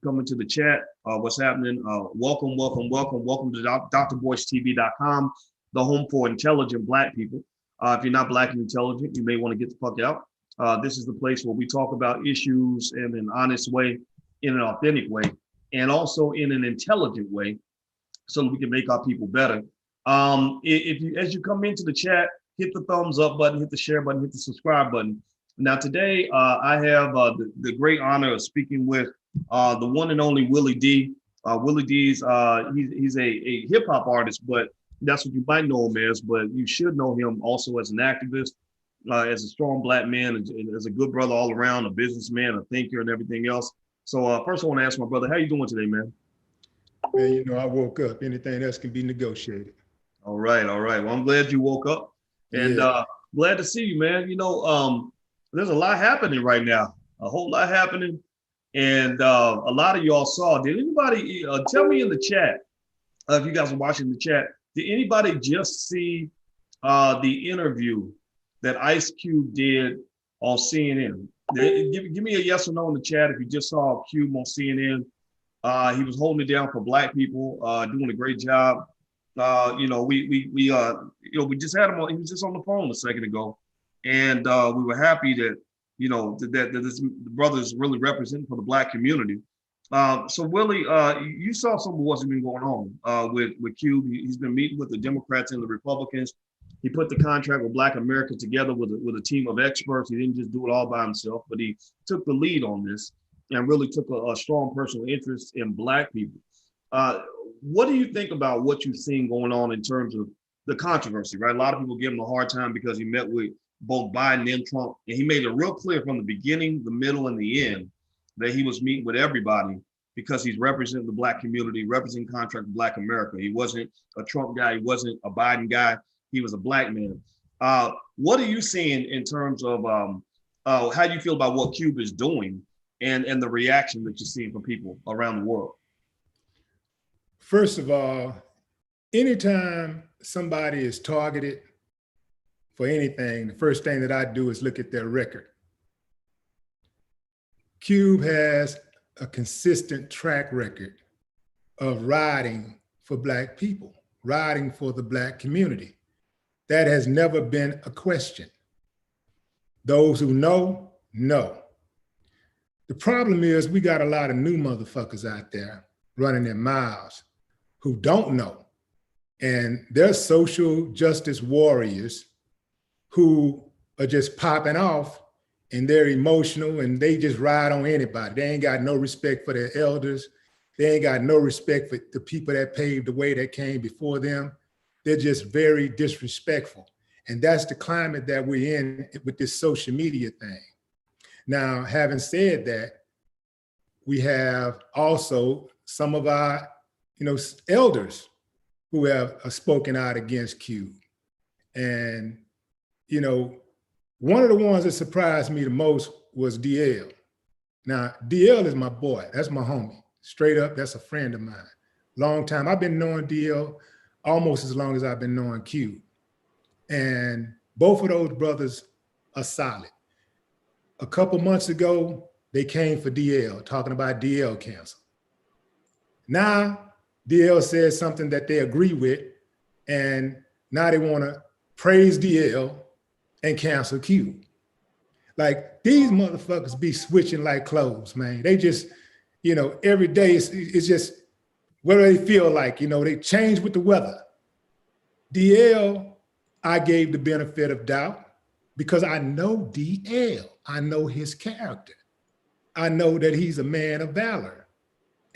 come into the chat. What's happening? Welcome to drboycetv.com, the home for intelligent Black people. If you're not Black and intelligent, you may want to get the fuck out. This is the place where we talk about issues in an honest way, in an authentic way, and also in an intelligent way, so that we can make our people better. As you come into the chat, hit the thumbs up button, hit the share button, hit the subscribe button. Now today, I have the great honor of speaking with the one and only Willie D. Willie D's he's a hip hop artist, but that's what you might know him as. But you should know him also as an activist, as a strong Black man, and as a good brother all around, a businessman, a thinker, and everything else. So first, I want to ask my brother, how you doing today, man? Man, you know, I woke up. Anything else can be negotiated. All right. Well, I'm glad you woke up, and glad to see you, man. You know, there's a lot happening right now, a whole lot happening. And a lot of y'all saw, did anybody, tell me in the chat, if you guys are watching the chat, did anybody just see the interview that Ice Cube did on CNN? Give me a yes or no in the chat if you just saw Cube on CNN. He was holding it down for Black people, doing a great job. You know, we just had him on, he was just on the phone a second ago. And we were happy that, you know, that this brother is really representing for the Black community. So Willie, you saw some of what's been going on with Cube. He's been meeting with the Democrats and the Republicans. He put the contract with Black America together with a team of experts. He didn't just do it all by himself, but he took the lead on this and really took a strong personal interest in Black people. What do you think about what you've seen going on in terms of the controversy, right? A lot of people give him a hard time because he met with both Biden and Trump. And he made it real clear from the beginning, the middle, and the end that he was meeting with everybody because he's representing the Black community, representing contract with Black America. He wasn't a Trump guy. He wasn't a Biden guy. He was a Black man. What are you seeing in terms of how do you feel about what Cube is doing and the reaction that you're seeing from people around the world? First of all, anytime somebody is targeted for anything, the first thing that I do is look at their record. Cube has a consistent track record of riding for Black people, riding for the Black community. That has never been a question. Those who know, know. The problem is we got a lot of new motherfuckers out there running their mouths who don't know. And they're social justice warriors who are just popping off and they're emotional and they just ride on anybody. They ain't got no respect for their elders. They ain't got no respect for the people that paved the way that came before them. They're just very disrespectful. And that's the climate that we're in with this social media thing. Now, having said that, we have also some of our, elders who have spoken out against Cube. And, one of the ones that surprised me the most was DL. Now, DL is my boy. That's my homie. Straight up, that's a friend of mine. Long time. I've been knowing DL almost as long as I've been knowing Cube. And both of those brothers are solid. A couple months ago, they came for DL, talking about DL cancel. Now, DL says something that they agree with, and now they want to praise DL and cancel Cube. Like, these motherfuckers be switching like clothes, man. They just, every day it's just what do they feel like, they change with the weather. DL, I gave the benefit of doubt because I know DL. I know his character. I know that he's a man of valor.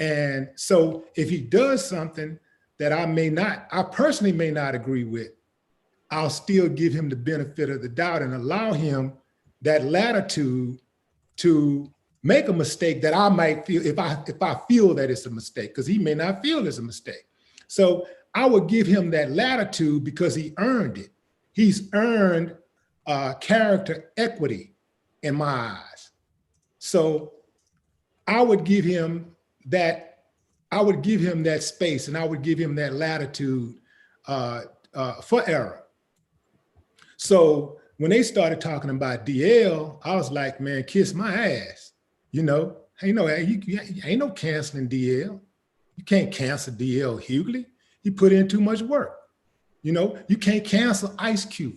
And so if he does something that I personally may not agree with, I'll still give him the benefit of the doubt and allow him that latitude to make a mistake that I might feel if I feel that it's a mistake, because he may not feel it's a mistake. So I would give him that latitude because he earned it. He's earned character equity in my eyes. So I would give him that space, and I would give him that latitude for error. So when they started talking about DL, I was like, man, kiss my ass. You know, ain't no canceling DL. You can't cancel DL Hughley. He put in too much work. You know, you can't cancel Ice Cube.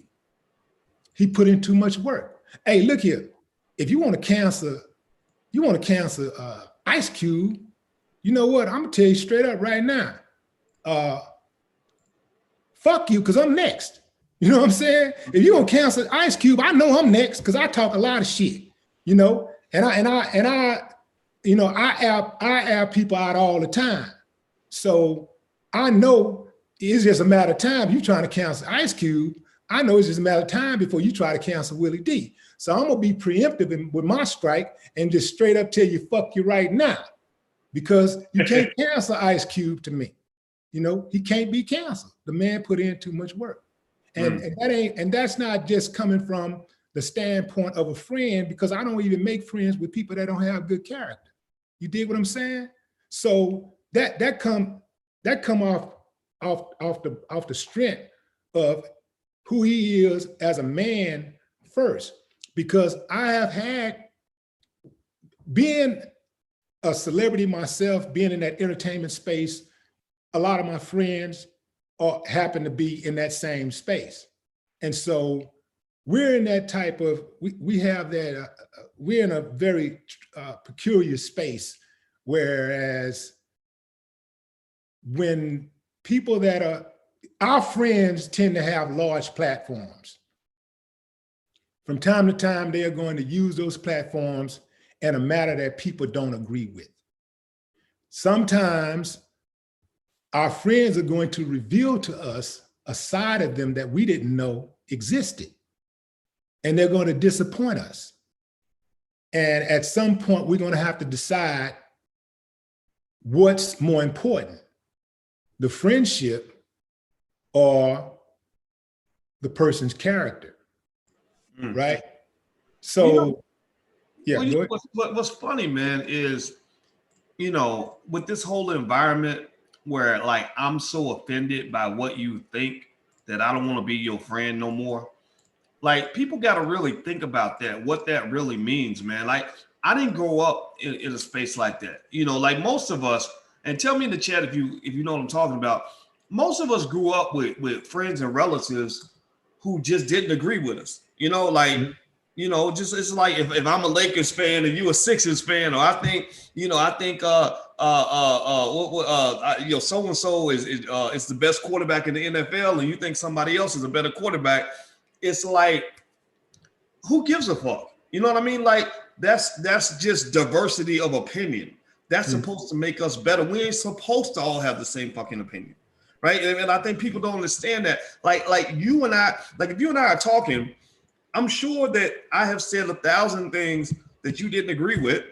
He put in too much work. Hey, look here. If you want to cancel, Ice Cube, you know what? I'm gonna tell you straight up right now. Fuck you, because I'm next. You know what I'm saying? If you gonna cancel Ice Cube, I know I'm next because I talk a lot of shit. You know, and I you know, I air people out all the time. So I know it's just a matter of time. You trying to cancel Ice Cube, I know it's just a matter of time before you try to cancel Willie D. So I'm gonna be preemptive with my strike and just straight up tell you, fuck you right now, because you can't cancel Ice Cube to me. You know, he can't be canceled. The man put in too much work. And that's not just coming from the standpoint of a friend, because I don't even make friends with people that don't have good character. You dig what I'm saying? So that come off the strength of who he is as a man first, because I have had, being a celebrity myself, being in that entertainment space, a lot of my friends happen to be in that same space. And so we're in that type of, we have that, we're in a very peculiar space, whereas when people that are, our friends tend to have large platforms. From time to time, they are going to use those platforms in a matter that people don't agree with. Sometimes our friends are going to reveal to us a side of them that we didn't know existed. And they're going to disappoint us. And at some point, we're going to have to decide what's more important, the friendship or the person's character, right? So, you know, yeah. Well, you know, what's funny, man, is, you know, with this whole environment where, like, I'm so offended by what you think that I don't want to be your friend no more. Like, people got to really think about that, what that really means, man. Like, I didn't grow up in a space like that. You know, like most of us, and tell me in the chat if you know what I'm talking about. Most of us grew up with friends and relatives who just didn't agree with us. You know, like, you know, just it's like if I'm a Lakers fan and you a Sixers fan, or I think you know so and so is the best quarterback in the NFL, and you think somebody else is a better quarterback. It's like, who gives a fuck? You know what I mean? Like, that's just diversity of opinion. That's supposed to make us better. We ain't supposed to all have the same fucking opinion, right? And I think people don't understand that. Like you and I, like if you and I are talking, I'm sure that I have said 1,000 things that you didn't agree with.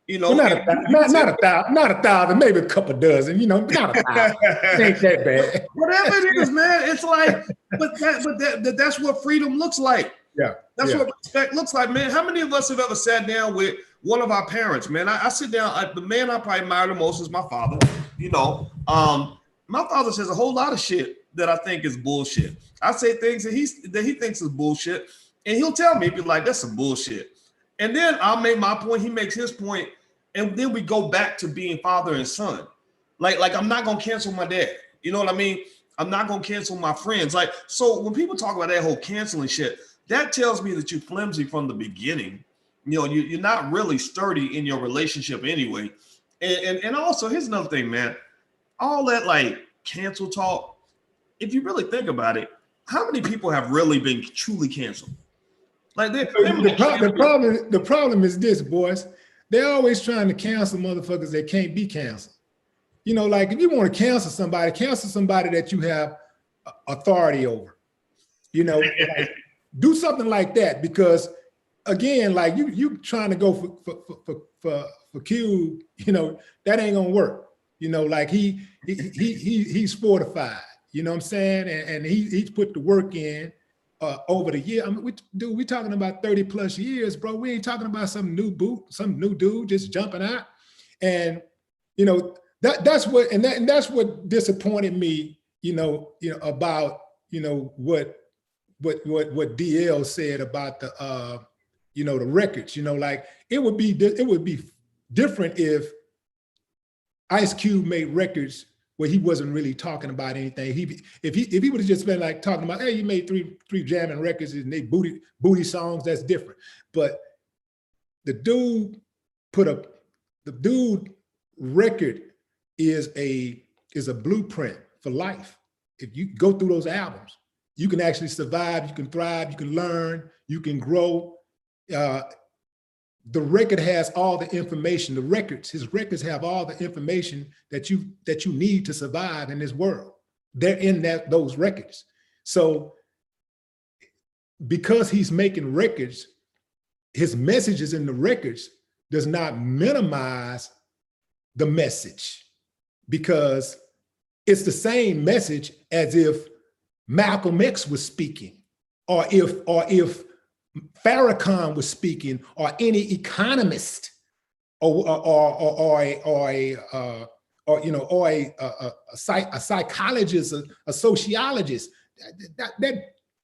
You know, well, not a thousand, maybe a couple dozen. You know, not 1,000. It ain't that bad. Whatever it is, man. It's like, but that's what freedom looks like. Yeah, that's what respect looks like, man. How many of us have ever sat down with one of our parents, man? I sit down. The man I probably admire the most is my father. You know, my father says a whole lot of shit that I think is bullshit. I say things that he thinks is bullshit, and he'll tell me, he'll be like, "That's some bullshit." And then I'll make my point, he makes his point, and then we go back to being father and son. Like I'm not gonna cancel my dad. You know what I mean? I'm not gonna cancel my friends. Like, so when people talk about that whole canceling shit, that tells me that you're flimsy from the beginning. You know, you're not really sturdy in your relationship anyway. And also, here's another thing, man. All that like cancel talk, if you really think about it, how many people have really been truly canceled? Like the problem is this, boys. They're always trying to cancel motherfuckers that can't be canceled. You know, like if you want to cancel somebody that you have authority over. You know, like, do something like that, because again, like you trying to go for Q, you know, that ain't gonna work. You know, like he's fortified. You know what I'm saying? And he's put the work in. Over the year, I mean, we talking about 30 plus years, bro. We ain't talking about some new dude just jumping out. And you know that's what disappointed me. You know about what DL said about the the records. You know, like it would be different if Ice Cube made records where he wasn't really talking about anything. If he would have just been like talking about, hey, you made three jamming records and they booty songs, that's different. But the dude record is a blueprint for life. If you go through those albums, you can actually survive, you can thrive, you can learn, you can grow. The record has all the information. His records have all the information that you need to survive in this world. They're in those records. So because he's making records, his messages in the records does not minimize the message, because it's the same message as if Malcolm X was speaking, or if Farrakhan was speaking, or any economist, or a psychologist, a sociologist.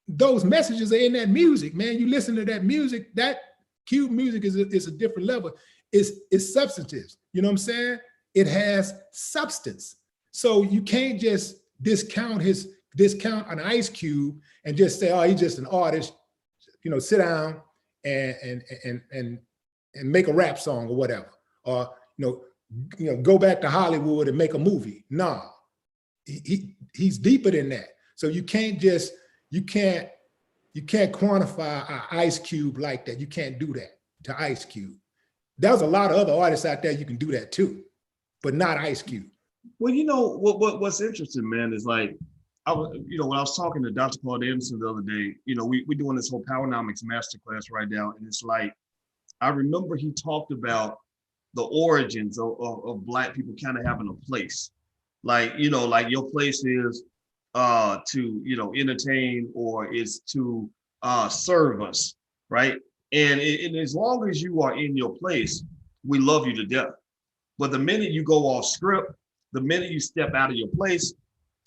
Those messages are in that music, man. You listen to that music, that Cube music is a different level. It's substantive. You know what I'm saying? It has substance. So you can't just discount an Ice Cube and just say, oh, he's just an artist. You know, sit down and make a rap song or whatever, or you know, go back to Hollywood and make a movie. No, he's deeper than that. So you can't quantify Ice Cube like that. You can't do that to Ice Cube. There's a lot of other artists out there you can do that to, but not Ice Cube. Well, you know what's interesting, man, is like, when I was talking to Dr. Claude Anderson the other day, you know, we're doing this whole Powernomics masterclass right now, and it's like, I remember he talked about the origins of Black people kind of having a place, like, you know, like your place is to, you know, entertain, or is to serve us, right? And as long as you are in your place, we love you to death. But the minute you go off script, the minute you step out of your place,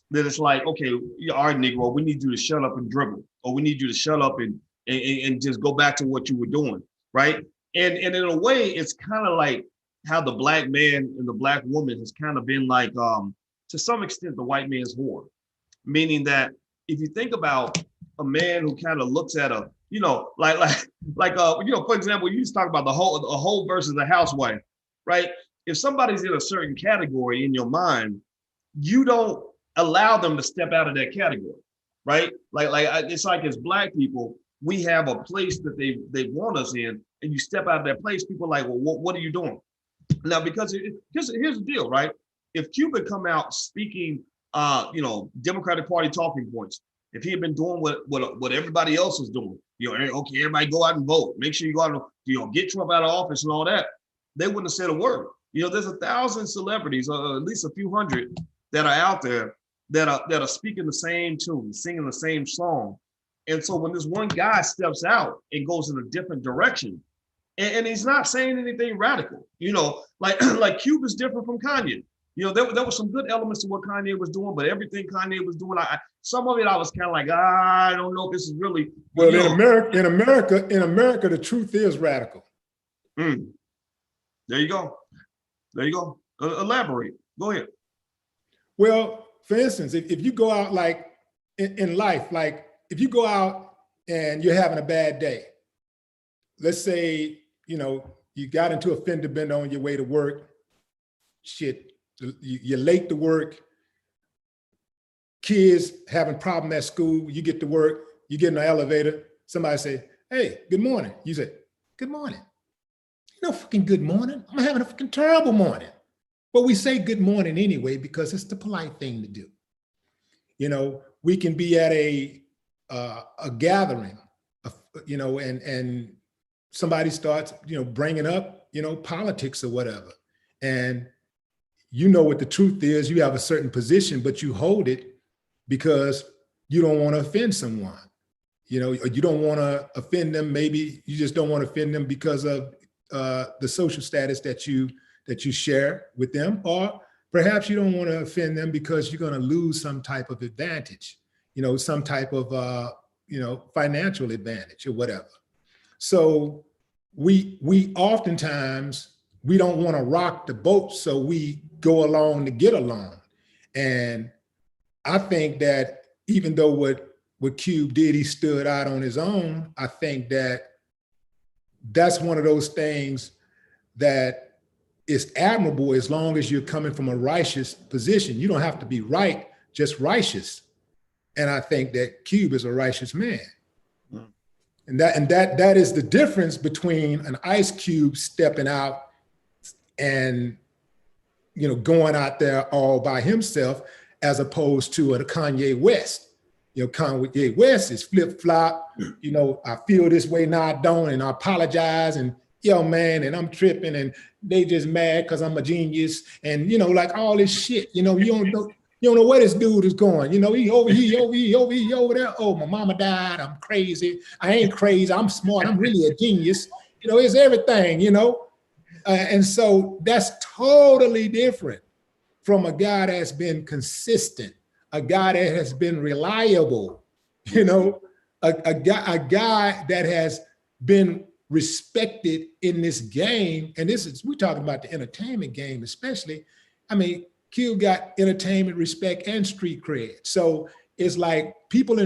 then it's like, okay, all right, Negro, we need you to shut up and dribble, or we need you to shut up and just go back to what you were doing, right? And in a way, it's kind of like how the Black man and the Black woman has kind of been like, to some extent, the white man's whore. Meaning that if you think about a man who kind of looks at a, you know, like you know, for example, you just talk about a hoe versus a housewife, right? If somebody's in a certain category in your mind, you don't allow them to step out of that category, right? It's like as Black people, we have a place that they want us in, and you step out of that place, people are like, well, what are you doing? Now, because here's the deal, right? If Cuba come out speaking, you know, Democratic Party talking points, if he had been doing what everybody else is doing, you know, okay, everybody go out and vote, make sure you go out and, you know, get Trump out of office and all that, they wouldn't have said a word. You know, there's 1,000 celebrities, at least a few hundred that are out there that are speaking the same tune, singing the same song. And so when this one guy steps out and goes in a different direction, and he's not saying anything radical, you know, like Cube is different from Kanye. You know, there were some good elements to what Kanye was doing, but everything Kanye was doing, some of it I was kind of like, I don't know if this is really. Well, in America, the truth is radical. There you go. Elaborate. Go ahead. Well, for instance, if you go out like in life, like if you go out and you're having a bad day, let's say, you know, you got into a fender bender on your way to work, shit, you're late to work, kids having problem at school, you get to work, you get in the elevator, somebody say, hey, good morning. You say, good morning. No fucking good morning. I'm having a fucking terrible morning. But we say good morning anyway, because it's the polite thing to do. You know, we can be at a gathering, you know, and somebody starts, you know, bringing up, you know, politics or whatever. And you know what the truth is, you have a certain position, but you hold it because you don't want to offend someone. You know, you don't want to offend them. Maybe you just don't want to offend them because of the social status that you share with them, or perhaps you don't want to offend them because you're going to lose some type of advantage, you know, some type of you know, financial advantage or whatever. So we oftentimes we don't want to rock the boat, so we go along to get along. And I think that even though what Cube did, he stood out on his own, I think that that's one of those things that is admirable as long as you're coming from a righteous position. You don't have to be right, just righteous. And I think that Cube is a righteous man. Mm. And that is the difference between an Ice Cube stepping out and, you know, going out there all by himself, as opposed to a Kanye West. You know, Kanye West is flip-flop, you know, I feel this way, now I don't, and I apologize, and yo, man, and I'm tripping, and they just mad because I'm a genius, and, you know, like all this shit, you know, you don't know where this dude is going. You know, he over there. Oh, my mama died, I'm crazy. I ain't crazy, I'm smart, I'm really a genius. You know, it's everything, you know? And so that's totally different from a guy that's been consistent, a guy that has been reliable, you know, a guy that has been respected in this game. And we're talking about the entertainment game, especially. I mean, Q got entertainment, respect, and street cred. So it's like people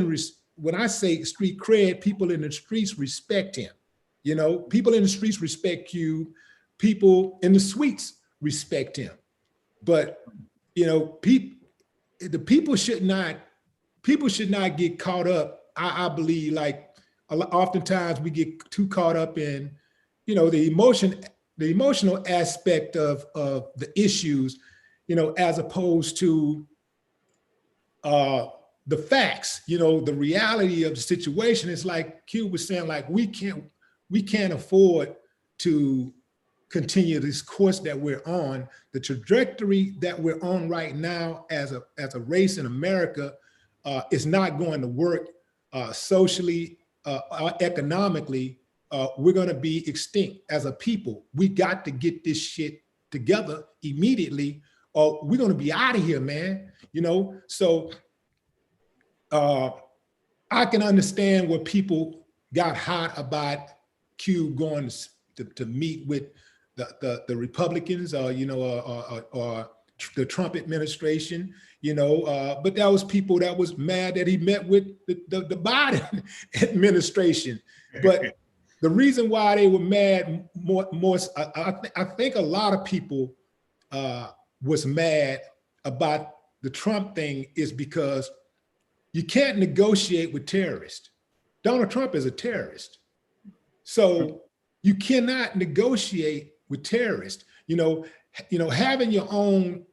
when I say street cred, people in the streets respect him. You know, people in the streets respect Q. People in the suites respect him. But, you know, people should not get caught up. I believe, like, oftentimes we get too caught up in, you know, the emotional aspect of the issues, you know, as opposed to the facts, you know, the reality of the situation. Is like Q was saying, like, we can't afford to continue this course that we're on. The trajectory that we're on right now as a race in America is not going to work socially, economically. We're going to be extinct as a people. We got to get this shit together immediately, or we're going to be out of here, man. You know, so I can understand where people got hot about Q going to meet with the Republicans, you know, or the Trump administration, you know, but that was people that was mad that he met with the Biden administration. But the reason why they were mad I think a lot of people was mad about the Trump thing is because you can't negotiate with terrorists. Donald Trump is a terrorist. So you cannot negotiate with terrorists. You know, having your own,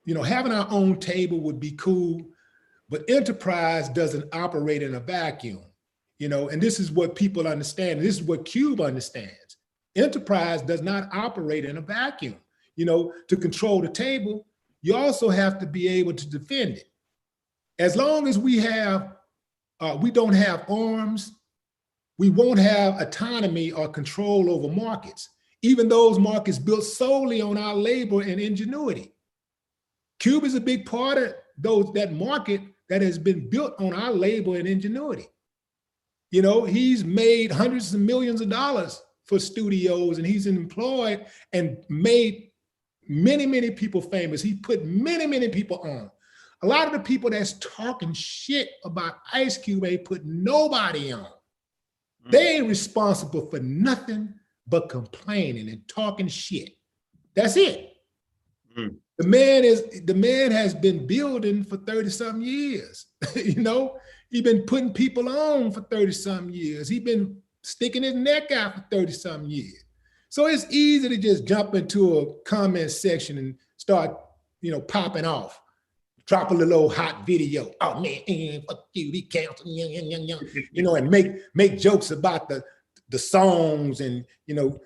you know, having our own table would be cool, but enterprise doesn't operate in a vacuum, you know, and this is what people understand. This is what Cube understands. Enterprise does not operate in a vacuum. You know, to control the table, you also have to be able to defend it. As long as we don't have arms, we won't have autonomy or control over markets, even those markets built solely on our labor and ingenuity. Cube is a big part of that market that has been built on our labor and ingenuity. You know, he's made hundreds of millions of dollars for studios, and he's employed and made many, many people famous. He put many, many people on. A lot of the people that's talking shit about Ice Cube ain't put nobody on. They ain't responsible for nothing but complaining and talking shit. That's it. The man has been building for 30-something years. You know, he's been putting people on for 30-something years. He's been sticking his neck out for 30-something years. So it's easy to just jump into a comment section and start, you know, popping off. Drop a little hot video. Oh man, fuck you, he canceled, you know, and make jokes about the songs, and, you know,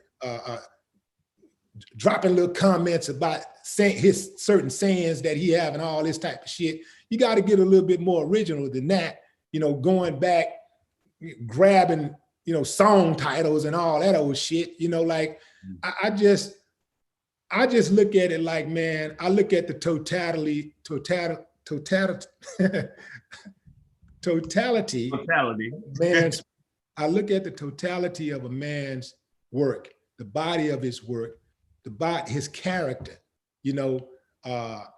dropping little comments about his certain sayings that he have and all this type of shit. You got to get a little bit more original than that, you know, going back, grabbing, you know, song titles and all that old shit, you know, like, I just look at it like, man, I look at the totality, man's, I look at the totality of a man's work, the body of his work, about his character, the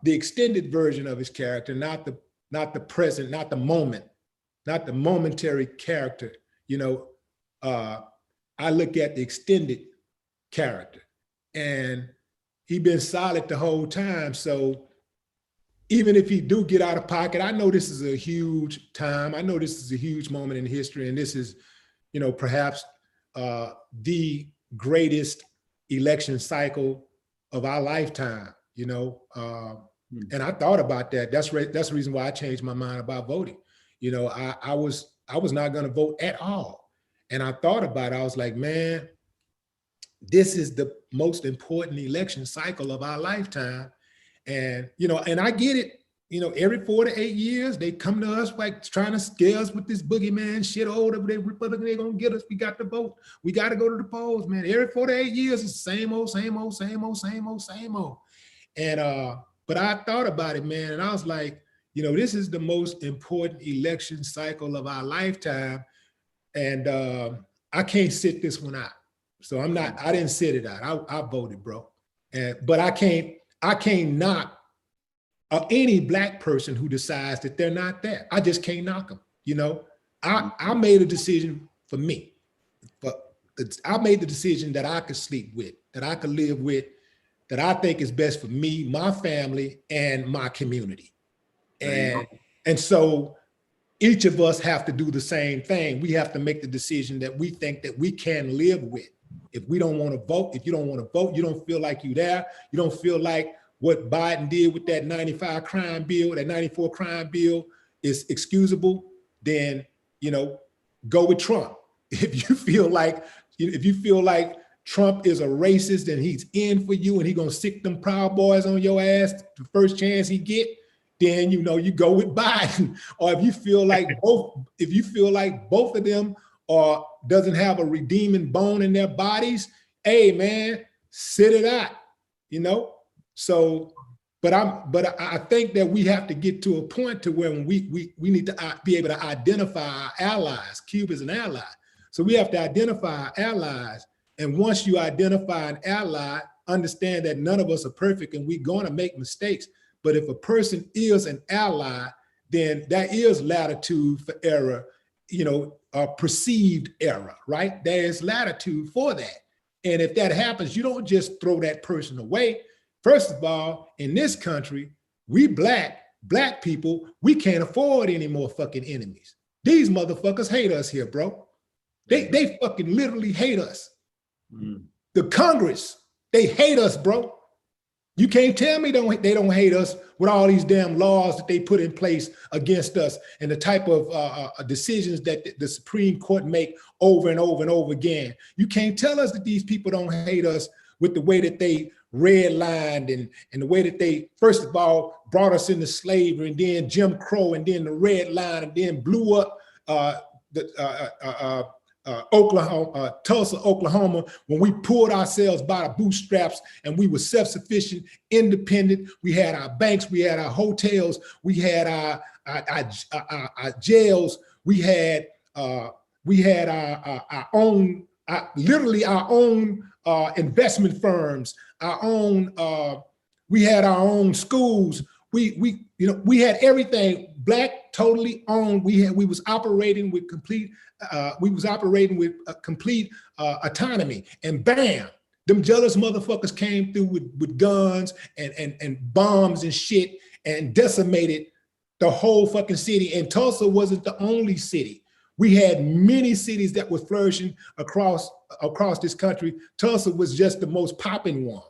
extended version of his character, not the present, not the moment, not the momentary character. I look at the extended character, and he been solid the whole time. So even if he do get out of pocket, I know this is a huge time. I know this is a huge moment in history, and this is, perhaps the greatest election cycle of our lifetime. And I thought about that. That's the reason why I changed my mind about voting. I was not going to vote at all, and I thought about it. I was like, man, this is the most important election cycle of our lifetime. And, and I get it, every 4 to 8 years, they come to us like trying to scare us with this boogeyman shit. Oh, they Republican, they're going to get us. We got to vote. We got to go to the polls, man. Every 4 to 8 years, it's the same old, same old, same old, same old, same old. And, but I thought about it, man. And I was like, this is the most important election cycle of our lifetime. And I can't sit this one out. So I didn't sit it out. I voted, bro. But I can't knock any Black person who decides that they're not that. I just can't knock them. I made a decision for me. But I made the decision that I could sleep with, that I could live with, that I think is best for me, my family, and my community. And so each of us have to do the same thing. We have to make the decision that we think that we can live with. If we don't want to vote, if you don't want to vote, you don't feel like you're there, you don't feel like what Biden did with that 95 crime bill, that 94 crime bill is excusable, then, go with Trump. If you feel like Trump is a racist and he's in for you and he's going to sick them Proud Boys on your ass the first chance he get, then, you go with Biden. Or if you feel like both of them doesn't have a redeeming bone in their bodies, hey man, sit it out, So, but I think that we have to get to a point to where we need to be able to identify our allies. Cuba is an ally, so we have to identify our allies. And once you identify an ally, understand that none of us are perfect and we're going to make mistakes. But if a person is an ally, then that is latitude for error, perceived error, right? There is latitude for that. And if that happens, you don't just throw that person away. First of all, in this country, we black people, we can't afford any more fucking enemies. These motherfuckers hate us here, bro. They fucking literally hate us. The Congress, they hate us, bro. You can't tell me they don't hate us with all these damn laws that they put in place against us and the type of decisions that the Supreme Court make over and over and over again. You can't tell us that these people don't hate us with the way that they redlined and the way that they, first of all, brought us into slavery and then Jim Crow and then the red line and then blew up Oklahoma, Tulsa, Oklahoma, when we pulled ourselves by the bootstraps and we were self-sufficient, independent. We had our banks, we had our hotels, we had our jails, we had our own, literally our own investment firms, our own. We had our own schools. We had everything Black, totally owned. We was operating with complete. Complete autonomy, and bam, them jealous motherfuckers came through with guns and bombs and shit and decimated the whole fucking city. And Tulsa wasn't the only city. We had many cities that were flourishing across this country. Tulsa was just the most popping one,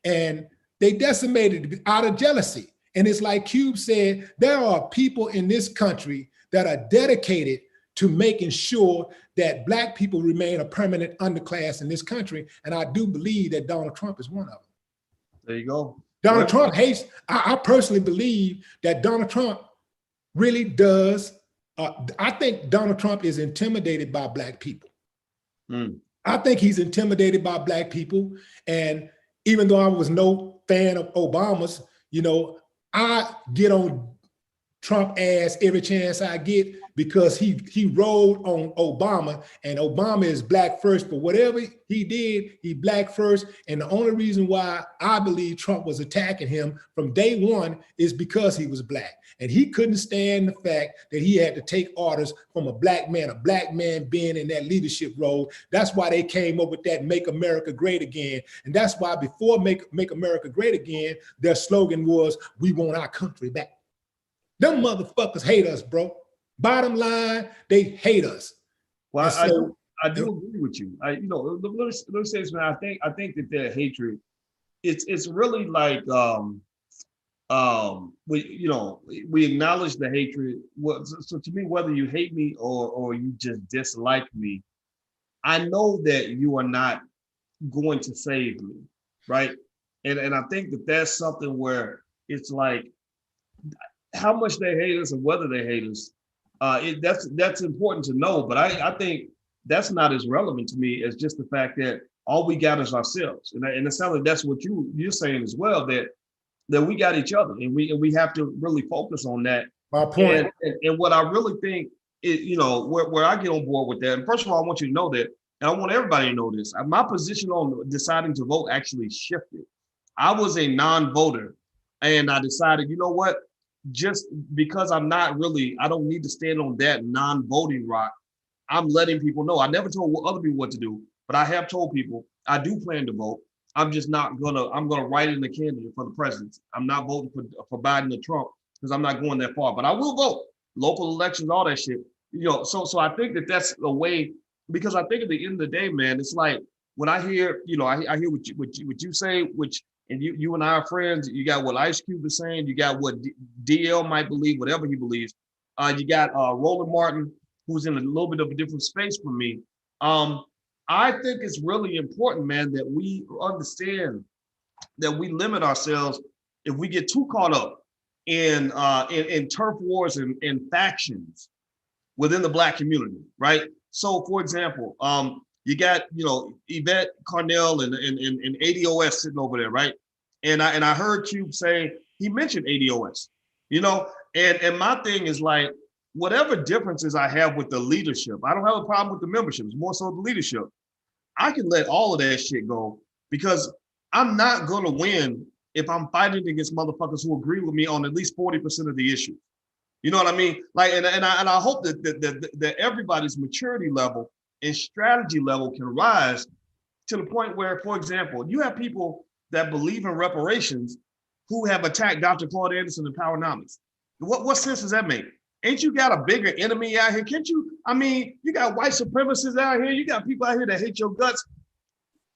and they decimated it out of jealousy. And it's like Cube said, there are people in this country that are dedicated to making sure that Black people remain a permanent underclass in this country. And I do believe that Donald Trump is one of them. There you go. Donald Trump hates, I personally believe that Donald Trump really does. I think Donald Trump is intimidated by Black people. I think he's intimidated by Black people. And even though I was no fan of Obama's, I get on Trump ass every chance I get because he rolled on Obama, and Obama is black first, but whatever he did, he black first. And the only reason why I believe Trump was attacking him from day one is because he was black. And he couldn't stand the fact that he had to take orders from a black man being in that leadership role. That's why they came up with that Make America Great Again. And that's why before Make America Great Again, their slogan was, we want our country back. Them motherfuckers hate us, bro. Bottom line, they hate us. Well, I do agree with you. Let me say this, man. I think that their hatred, it's really like we acknowledge the hatred. So to me, whether you hate me or you just dislike me, I know that you are not going to save me, right? And I think that that's something where it's like how much they hate us and whether they hate us. That's important to know, but I think that's not as relevant to me as just the fact that all we got is ourselves, and it sounds like that's what you're saying as well, that we got each other, and we have to really focus on that. My point. And what I really think is, where I get on board with that. And first of all, I want you to know that, and I want everybody to know this. My position on deciding to vote actually shifted. I was a non-voter, and I decided, you know what? Just because I don't need to stand on that non-voting rock. I'm letting people know. I never told other people what to do, but I have told people I do plan to vote. I'm just I'm gonna write in the candidate for the presidency. I'm not voting for Biden or Trump because I'm not going that far, but I will vote. Local elections, all that shit. So I think that that's a way, because I think at the end of the day, man, it's like when I hear, I hear what you say, and you and I are friends. You got what Ice Cube is saying. You got what DL might believe, whatever he believes. You got Roland Martin, who's in a little bit of a different space from me. I think it's really important, man, that we understand that we limit ourselves if we get too caught up in turf wars and factions within the Black community, right? So, for example, you got, Yvette Carnell and ADOS sitting over there, right? And I heard Cube say, he mentioned ADOS, and my thing is like, whatever differences I have with the leadership, I don't have a problem with the membership, it's more so the leadership. I can let all of that shit go because I'm not gonna win if I'm fighting against motherfuckers who agree with me on at least 40% of the issues. You know what I mean? Like, and I hope that everybody's maturity level and strategy level can rise to the point where, for example, you have people that believe in reparations who have attacked Dr. Claude Anderson and Powernomics. What sense does that make? Ain't you got a bigger enemy out here? Can't you? I mean, you got white supremacists out here. You got people out here that hate your guts.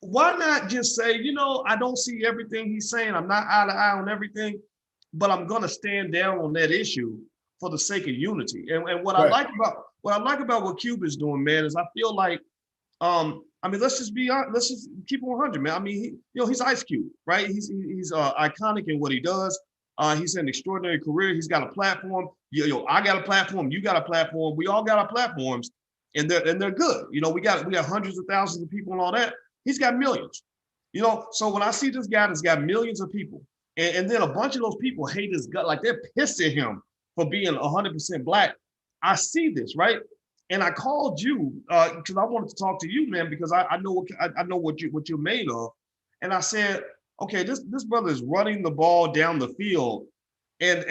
Why not just say, I don't see everything he's saying. I'm not eye to eye on everything, but I'm going to stand down on that issue for the sake of unity. And what I like about what Cube is doing, man, is I feel like, let's just keep it 100, man. I mean, he's Ice Cube, right? He's iconic in what he does. He's an extraordinary career. He's got a platform. I got a platform. You got a platform. We all got our platforms, and they're good. We got hundreds of thousands of people and all that. He's got millions. So when I see this guy that's got millions of people, and then a bunch of those people hate his gut, like they're pissed at him for being 100% Black. I see this, right? And I called you because I wanted to talk to you, man, because I know what you're made of, and I said, okay, this brother is running the ball down the field, and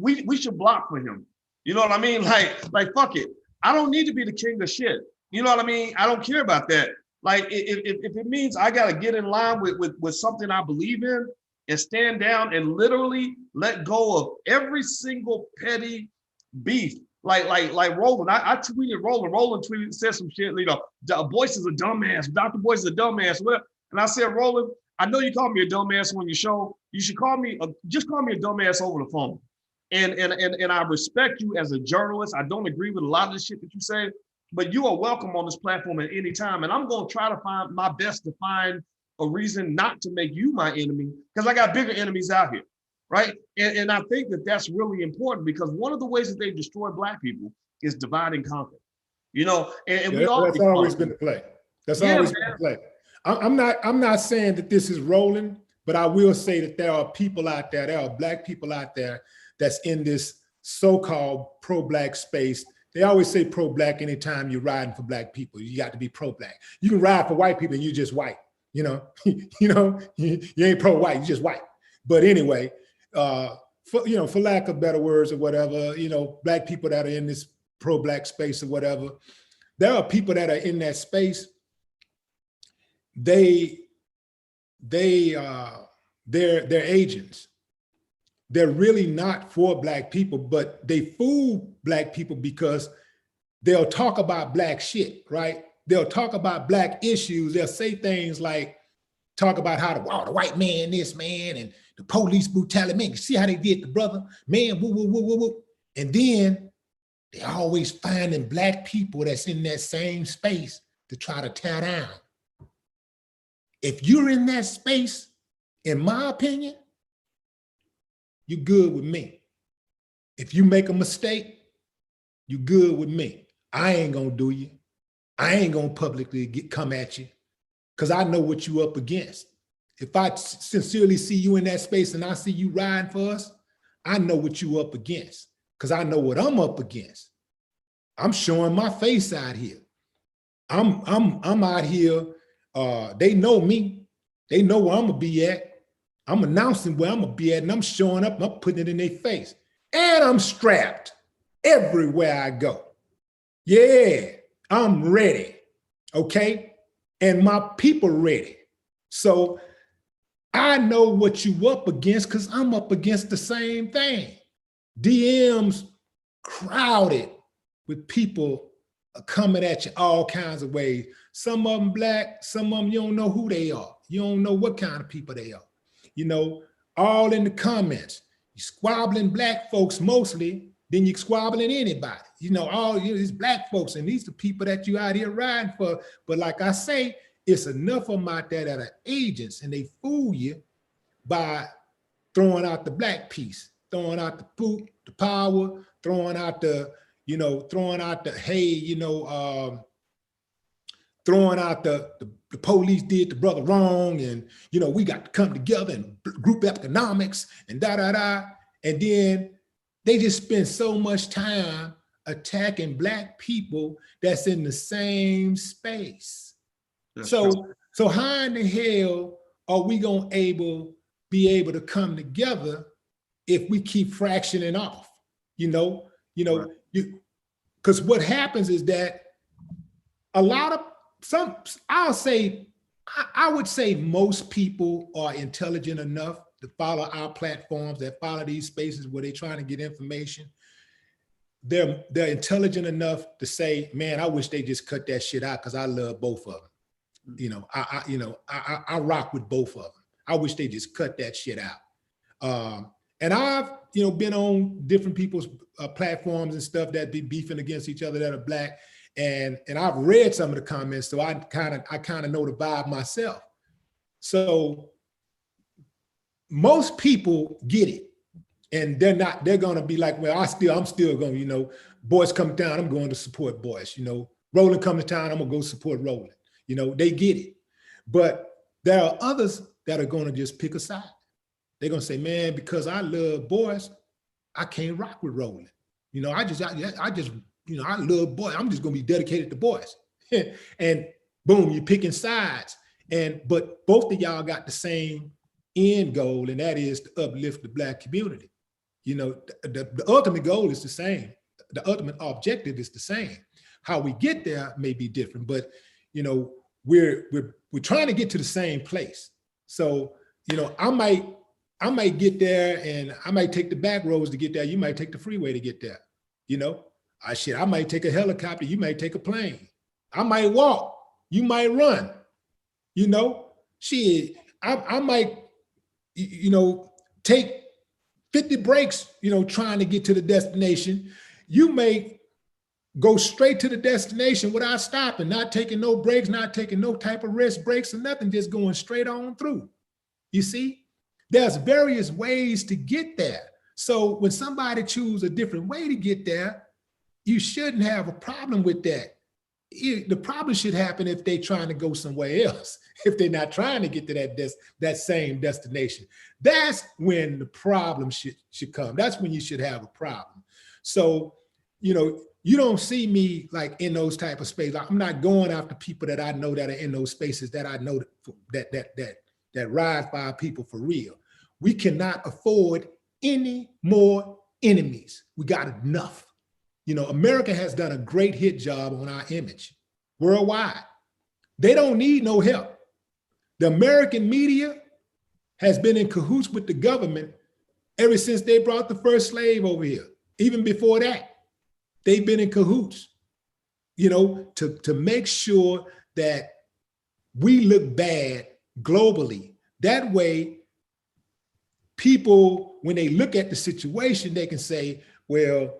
we should block for him. You know what I mean? Like fuck it. I don't need to be the king of shit. You know what I mean? I don't care about that. Like if it means I gotta get in line with something I believe in and stand down and literally let go of every single petty beef. Like Roland. I tweeted Roland. Roland said some shit. Boyce is a dumbass. Dr. Boyce is a dumbass. Whatever. And I said, Roland, I know you call me a dumbass on your show. You should just call me a dumbass over the phone. And I respect you as a journalist. I don't agree with a lot of the shit that you say, but you are welcome on this platform at any time. And I'm going to try to find my best to find a reason not to make you my enemy, because I got bigger enemies out here, right? And I think that that's really important, because one of the ways that they destroy Black people is divide and conquer, that's always been the play. That's always been the play. I'm not saying that this is rolling, but I will say that there are people out there, there are Black people out there that's in this so-called pro-black space. They always say pro-black anytime you're riding for black people. You got to be pro-black. You can ride for white people and you're just white. You know, you ain't pro-white, you're just white. But anyway, for lack of better words or whatever, black people that are in this pro-black space or whatever, there are people that are in that space. They're agents. They're really not for black people, but they fool black people because they'll talk about black shit, right? They'll talk about black issues. They'll say things like, talk about how the white man, this man, and the police brutality, man, you see how they did the brother, man, woo, woo, woo, woo, woo. And then they always finding black people that's in that same space to try to tear down. If you're in that space, in my opinion, you're good with me. If you make a mistake, you're good with me. I ain't gonna do you. I ain't gonna publicly come at you because I know what you up against. If I sincerely see you in that space and I see you riding for us, I know what you up against because I know what I'm up against. I'm showing my face out here. I'm out here. They know me. They know where I'm gonna be at. I'm announcing where I'm gonna be at, and I'm showing up and I'm putting it in their face. And I'm strapped everywhere I go. Yeah, I'm ready, okay? And my people ready. So I know what you up against because I'm up against the same thing. DMs crowded with people coming at you all kinds of ways. Some of them black, some of them you don't know who they are. You don't know what kind of people they are. All in the comments. You squabbling black folks mostly, then you squabbling anybody. These black folks, and these are people that you out here riding for. But like I say, it's enough of them out there that are agents, and they fool you by throwing out the black piece, throwing out the poop, the power, throwing out the, throwing out the police did the brother wrong, and we got to come together and group economics and da-da-da. And then they just spend so much time attacking black people that's in the same space. So how in the hell are we gonna be able to come together if we keep fractioning off? Because what happens is that a lot of I would say most people are intelligent enough to follow our platforms, that follow these spaces where they're trying to get information. They're intelligent enough to say, man, I wish they just cut that shit out because I love both of them. I rock with both of them. I wish they just cut that shit out. And I've been on different people's platforms and stuff that be beefing against each other that are black. And I've read some of the comments, so I kind of know the vibe myself. So most people get it, and they're gonna be like, well, I'm still gonna, Boyce come down, I'm going to support Boyce. Roland come to town, I'm gonna go support Roland. They get it. But there are others that are gonna just pick a side. They're gonna say, man, because I love Boyce, I can't rock with Roland. I love Boyce. I'm just gonna be dedicated to Boyce. And boom, you're picking sides. But both of y'all got the same end goal, and that is to uplift the black community. The ultimate goal is the same. The ultimate objective is the same. How we get there may be different, but we're trying to get to the same place. So I might get there, and I might take the back roads to get there. You might take the freeway to get there. I might take a helicopter, you might take a plane. I might walk, you might run. I might, take 50 breaks, trying to get to the destination. You may go straight to the destination without stopping, not taking no breaks, not taking no type of rest breaks or nothing, just going straight on through. You see, there's various ways to get there. So when somebody chooses a different way to get there, you shouldn't have a problem with that. The problem should happen if they're trying to go somewhere else, if they're not trying to get to that same destination. That's when the problem should come. That's when you should have a problem. So, you know, you don't see me like in those type of spaces. I'm not going after people that I know that are in those spaces that I know that ride for our people for real. We cannot afford any more enemies. We got enough. You know, America has done a great hit job on our image worldwide. They don't need no help. The American media has been in cahoots with the government ever since they brought the first slave over here. Even before that, they've been in cahoots, you know, to make sure that we look bad globally. That way, people, when they look at the situation, they can say, well,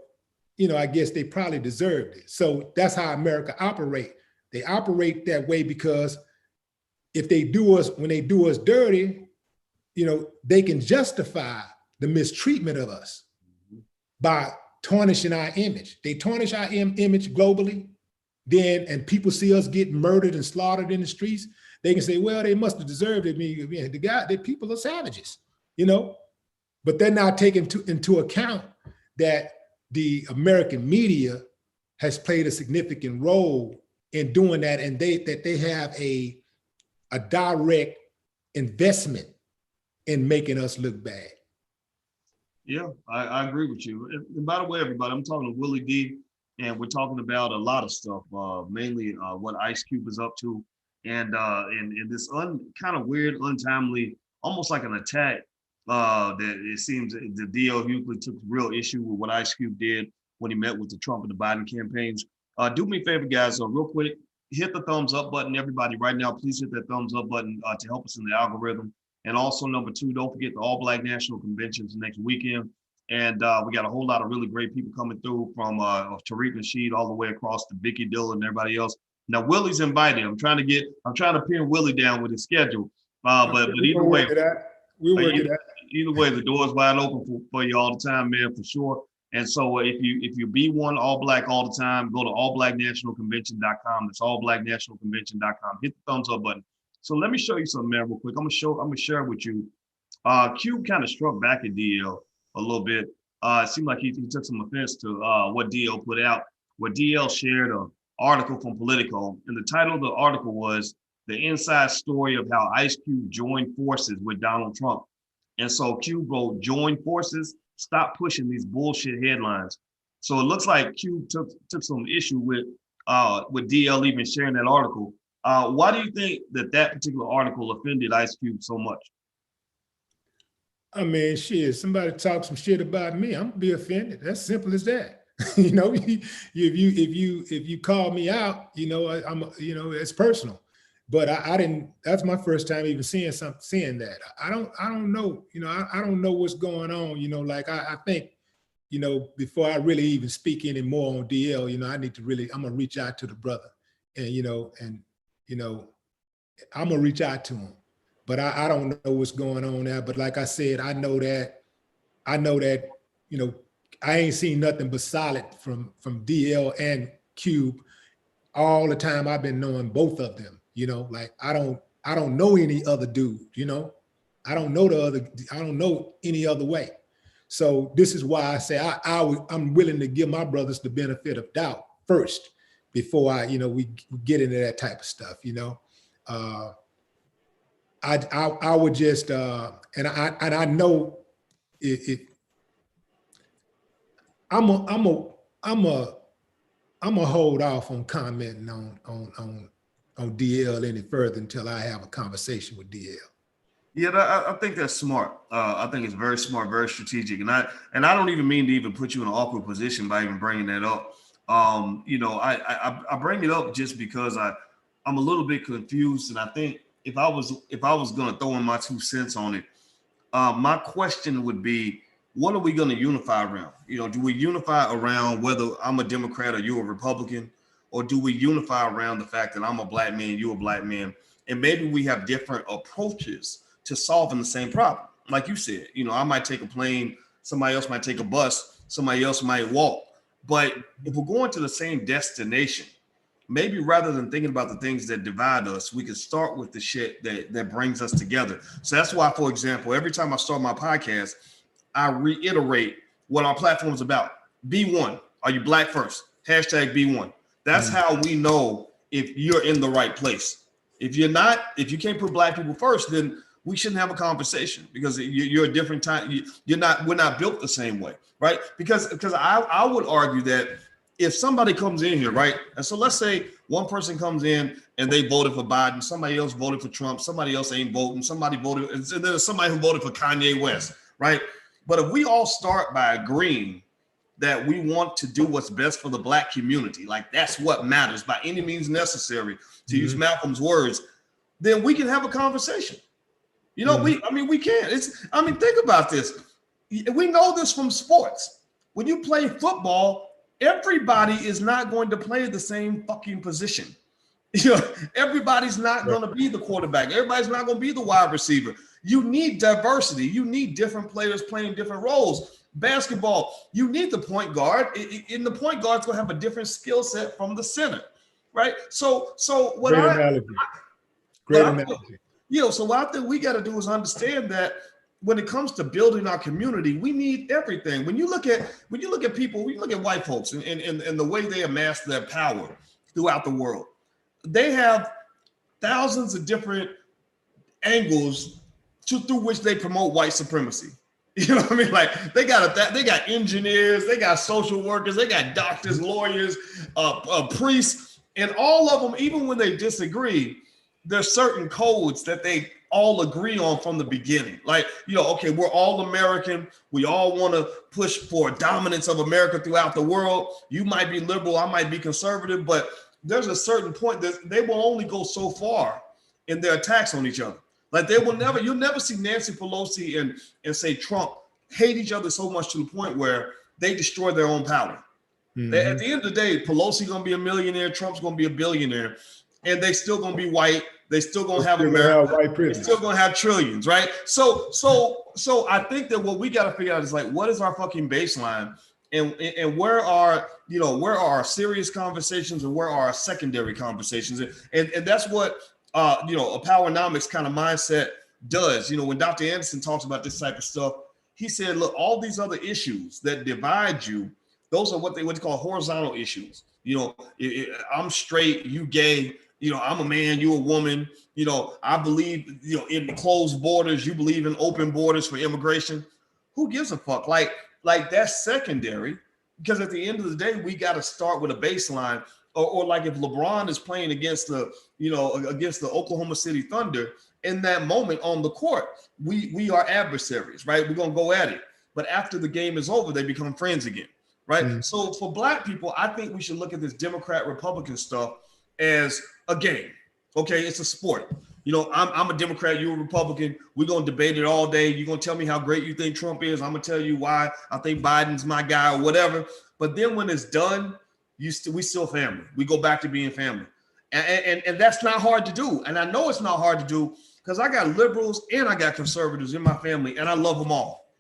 you know, I guess they probably deserved it. So that's how America operate. They operate that way because if they do us, when they do us dirty, you know, they can justify the mistreatment of us by tarnishing our image. They tarnish our image globally, then, and people see us get murdered and slaughtered in the streets. They can say, well, they must have deserved it. I mean, the people are savages, you know, but they're not taking into account that the American media has played a significant role in doing that, and they have a direct investment in making us look bad. Yeah, I agree with you. And by the way, everybody, I'm talking to Willie D, and we're talking about a lot of stuff, mainly what Ice Cube is up to, and this kind of weird, untimely, almost like an attack that it seems that the DL Hughley took real issue with what Ice Cube did when he met with the Trump and the Biden campaigns. Do me a favor, guys, real quick, hit the thumbs up button. Everybody right now, please hit that thumbs up button to help us in the algorithm. And also, number two, don't forget the All Black National Conventions next weekend. And we got a whole lot of really great people coming through from Tariq Nasheed all the way across to Vicky Dillon and everybody else. Now, Willie's invited. I'm trying to pin Willie down with his schedule. But either way, either way, the door's wide open for you all the time, man, for sure. And so if you be one all black all the time, go to allblacknationalconvention.com. That's allblacknationalconvention.com. Hit the thumbs up button. So let me show you something, man, real quick. I'm gonna share with you. Cube kind of struck back at DL a little bit. It seemed like he took some offense to what DL put out. Where DL shared an article from Politico, and the title of the article was "The Inside Story of How Ice Cube Joined Forces with Donald Trump." And so Cube wrote, "Join forces. Stop pushing these bullshit headlines." So it looks like Cube took some issue with DL even sharing that article. Why do you think that particular article offended Ice Cube so much? I mean, shit, somebody talk some shit about me, I'm gonna be offended. That's simple as that. You know, if you call me out, you know, you know, it's personal. But I didn't. That's my first time even seeing that. I don't know. You know, I don't know what's going on. You know, like I think, you know, before I really even speak any more on DL, you know, I'm gonna reach out to the brother, and you know, I'm gonna reach out to him. But I don't know what's going on there. But like I said, I know that, you know, I ain't seen nothing but solid from DL and Cube all the time I've been knowing both of them. You know, like I don't know any other dude, you know. I don't know any other way. So this is why I say I'm willing to give my brothers the benefit of doubt first before we get into that type of stuff, you know. I would just and I know it I'm a hold off on commenting on DL any further until I have a conversation with DL. Yeah, I think that's smart. I think it's very smart, very strategic, and I don't even mean to even put you in an awkward position by even bringing that up. You know, I bring it up just because I'm a little bit confused, and I think if I was going to throw in my 2 cents on it, my question would be, what are we going to unify around? You know, do we unify around whether I'm a Democrat or you're a Republican, or do we unify around the fact that I'm a black man, you're a black man, and maybe we have different approaches to solving the same problem? Like you said, you know, I might take a plane, somebody else might take a bus, somebody else might walk. But if we're going to the same destination, maybe rather than thinking about the things that divide us, we can start with the shit that brings us together. So that's why, for example, every time I start my podcast, I reiterate what our platform is about. Be one. Are you black first? Hashtag be one. That's how we know if you're in the right place. If you're not, if you can't put black people first, then we shouldn't have a conversation because you're a different time. We're not built the same way, right? Because I would argue that if somebody comes in here, right? And so let's say one person comes in and they voted for Biden, somebody else voted for Trump, somebody else ain't voting, somebody voted, and then there's somebody who voted for Kanye West, right? But if we all start by agreeing that we want to do what's best for the black community, like that's what matters by any means necessary, to use Malcolm's words, then we can have a conversation. You know, we can. Think about this. We know this from sports. When you play football, everybody is not going to play the same fucking position. You know, everybody's not going to be the quarterback. Everybody's not going to be the wide receiver. You need diversity. You need different players playing different roles. Basketball, you need the point guard. In the point guard's going to have a different skill set from the center, right? So what Great analogy. You know, so what I think we got to do is understand that when it comes to building our community, we need everything. When you look at people, when you look at white folks and the way they amass their power throughout the world, they have thousands of different angles through which they promote white supremacy. You know what I mean? Like they got engineers, they got social workers, they got doctors, lawyers, priests, and all of them, even when they disagree, there's certain codes that they all agree on from the beginning. Like, you know, okay, we're all American. We all want to push for dominance of America throughout the world. You might be liberal, I might be conservative, but there's a certain point that they will only go so far in their attacks on each other. Like they will never, you'll never see Nancy Pelosi and say Trump hate each other so much to the point where they destroy their own power. At the end of the day, Pelosi gonna be a millionaire, Trump's gonna be a billionaire, and they still gonna be white. They still gonna have America. They're still gonna have trillions, right? So I think that what we gotta figure out is like, what is our fucking baseline, and where are our serious conversations and where are our secondary conversations, and that's what a powernomics kind of mindset does. You know, when Dr. Anderson talks about this type of stuff, he said, look, all these other issues that divide you, those are what they call horizontal issues. You know, I'm straight, you gay. You know, I'm a man, you a woman. You know, I believe, in closed borders, you believe in open borders for immigration. Who gives a fuck? Like that's secondary, because at the end of the day, we got to start with a baseline. Or like if LeBron is playing against the Oklahoma City Thunder, in that moment on the court, we are adversaries, right? We're gonna go at it. But after the game is over, they become friends again, right? So for black people, I think we should look at this Democrat-Republican stuff as a game. Okay, it's a sport. You know, I'm a Democrat, you're a Republican. We're gonna debate it all day. You're gonna tell me how great you think Trump is. I'm gonna tell you why I think Biden's my guy or whatever. But then when it's done, we still family. We go back to being family. And that's not hard to do. And I know it's not hard to do because I got liberals and I got conservatives in my family, and I love them all.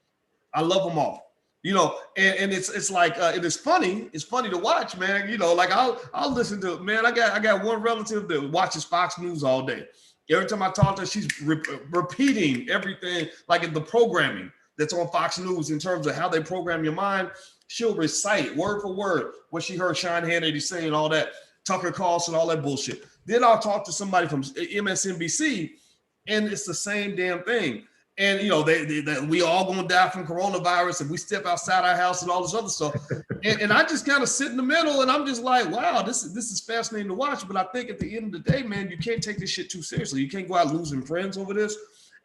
I love them all. You know, and it's like it is funny. It's funny to watch, man. You know, like I'll listen to, man. I got one relative that watches Fox News all day. Every time I talk to her, she's repeating everything, like in the programming that's on Fox News in terms of how they program your mind. She'll recite word for word what she heard Sean Hannity saying, all that, Tucker Carlson, all that bullshit. Then I'll talk to somebody from MSNBC, and it's the same damn thing. And you know, we all gonna die from coronavirus if we step outside our house and all this other stuff. and I just kind of sit in the middle, and I'm just like, wow, this is fascinating to watch. But I think at the end of the day, man, you can't take this shit too seriously. You can't go out losing friends over this.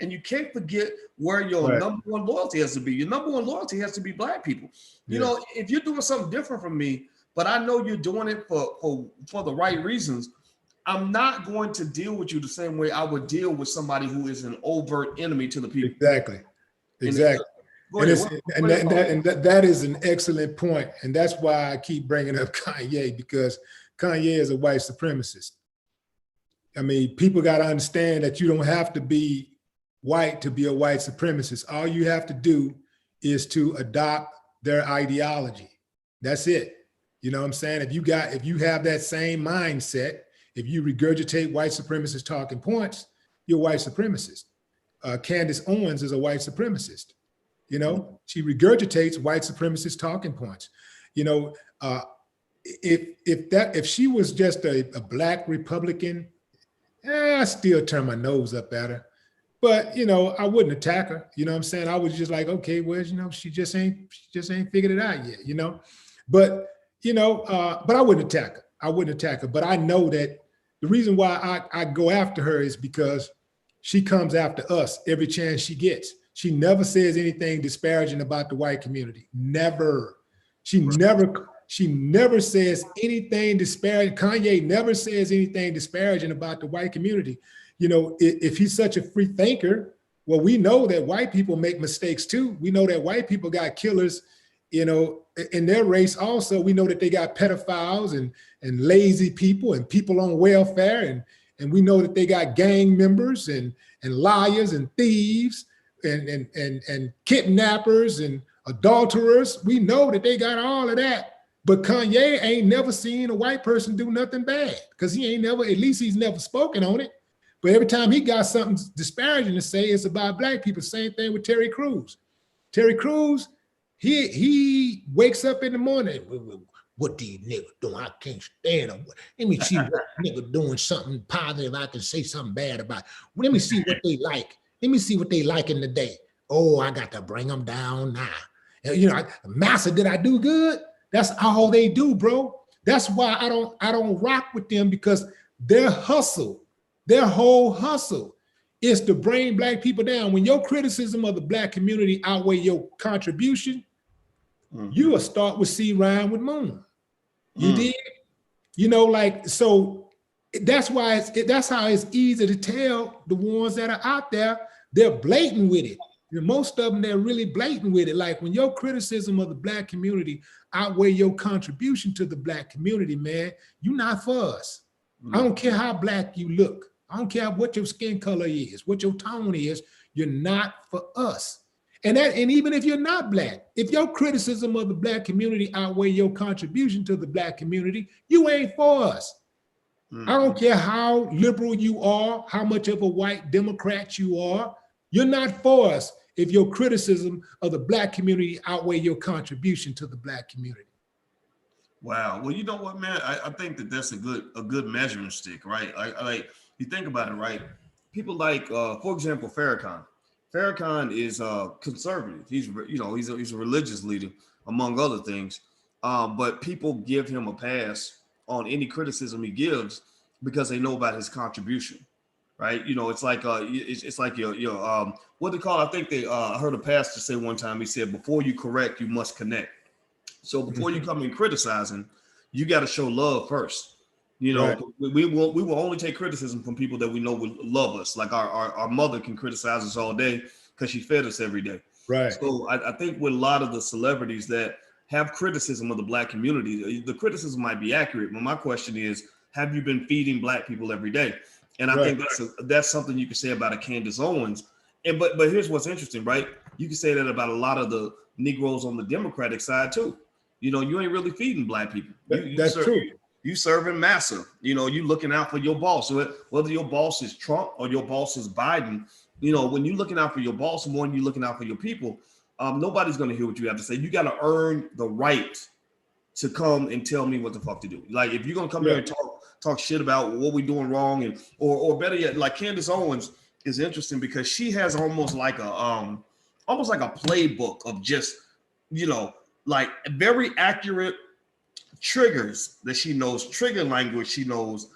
And you can't forget where your number one loyalty has to be. Your number one loyalty has to be black people. You know, if you're doing something different from me, but I know you're doing it for the right reasons, I'm not going to deal with you the same way I would deal with somebody who is an overt enemy to the people. Exactly. And that is an excellent point. And that's why I keep bringing up Kanye, because Kanye is a white supremacist. I mean, people got to understand that you don't have to be white to be a white supremacist. All you have to do is to adopt their ideology. That's it. You know what I'm saying? If you have that same mindset, if you regurgitate white supremacist talking points, you're a white supremacist. Candace Owens is a white supremacist. You know, she regurgitates white supremacist talking points. You know, if she was just a Black Republican, I still turn my nose up at her. But you know, I wouldn't attack her. You know what I'm saying? I was just like, okay, well, you know, she just ain't figured it out yet, you know. But you know, but I wouldn't attack her. I wouldn't attack her. But I know that the reason why I go after her is because she comes after us every chance she gets. She never says anything disparaging about the white community. Never. She never says anything disparaging. Kanye never says anything disparaging about the white community. You know, if he's such a free thinker, well, we know that white people make mistakes too. We know that white people got killers, you know, in their race also. We know that they got pedophiles and lazy people and people on welfare. And we know that they got gang members and liars and thieves and kidnappers and adulterers. We know that they got all of that. But Kanye ain't never seen a white person do nothing bad because he ain't never, at least he's never spoken on it. But every time he got something disparaging to say, it's about Black people. Same thing with Terry Crews. Terry Crews, he wakes up in the morning. What these niggas doing? I can't stand them. Let me see what nigga doing something positive I can say something bad about. Let me see what they like. Let me see what they like in the day. Oh, I got to bring them down now. You know, Massa, did I do good? That's all they do, bro. That's why I don't rock with them, because their hustle, their whole hustle is to bring Black people down. When your criticism of the Black community outweigh your contribution, you will start with C rhyme with Moon. You did? You know, like, so that's why that's how it's easy to tell the ones that are out there, they're blatant with it. Most of them, they're really blatant with it. Like when your criticism of the Black community outweigh your contribution to the Black community, man, you're not for us. I don't care how Black you look. I don't care what your skin color is, what your tone is, you're not for us. And even if you're not Black, if your criticism of the Black community outweigh your contribution to the Black community, you ain't for us. I don't care how liberal you are, how much of a white Democrat you are, you're not for us if your criticism of the Black community outweigh your contribution to the Black community. Wow. Well, you know what, man? I think that that's a good measuring stick, right? Like you think about it, right? People like, for example, Farrakhan. Farrakhan is conservative. He's a religious leader, among other things. But people give him a pass on any criticism he gives because they know about his contribution, right? You know, it's like your what they call. I think I heard a pastor say one time. He said, "Before you correct, you must connect." So before you come in criticizing, you got to show love first. You know, right. we will only take criticism from people that we know will love us. Like our mother can criticize us all day because she fed us every day. Right. So I think with a lot of the celebrities that have criticism of the Black community, the criticism might be accurate. But my question is, have you been feeding Black people every day? And I think that's something you can say about a Candace Owens. And but here's what's interesting, right? You can say that about a lot of the Negroes on the Democratic side too. You know, you ain't really feeding Black people. That's true. You serving massa. You know, you looking out for your boss. So whether your boss is Trump or your boss is Biden, you know, when you're looking out for your boss more than you're looking out for your people, nobody's going to hear what you have to say. You got to earn the right to come and tell me what the fuck to do. Like if you're going to come here and talk shit about what we're doing wrong, and or better yet, like Candace Owens is interesting because she has almost like a playbook of just, you know, like very accurate triggers that she knows, trigger language she knows,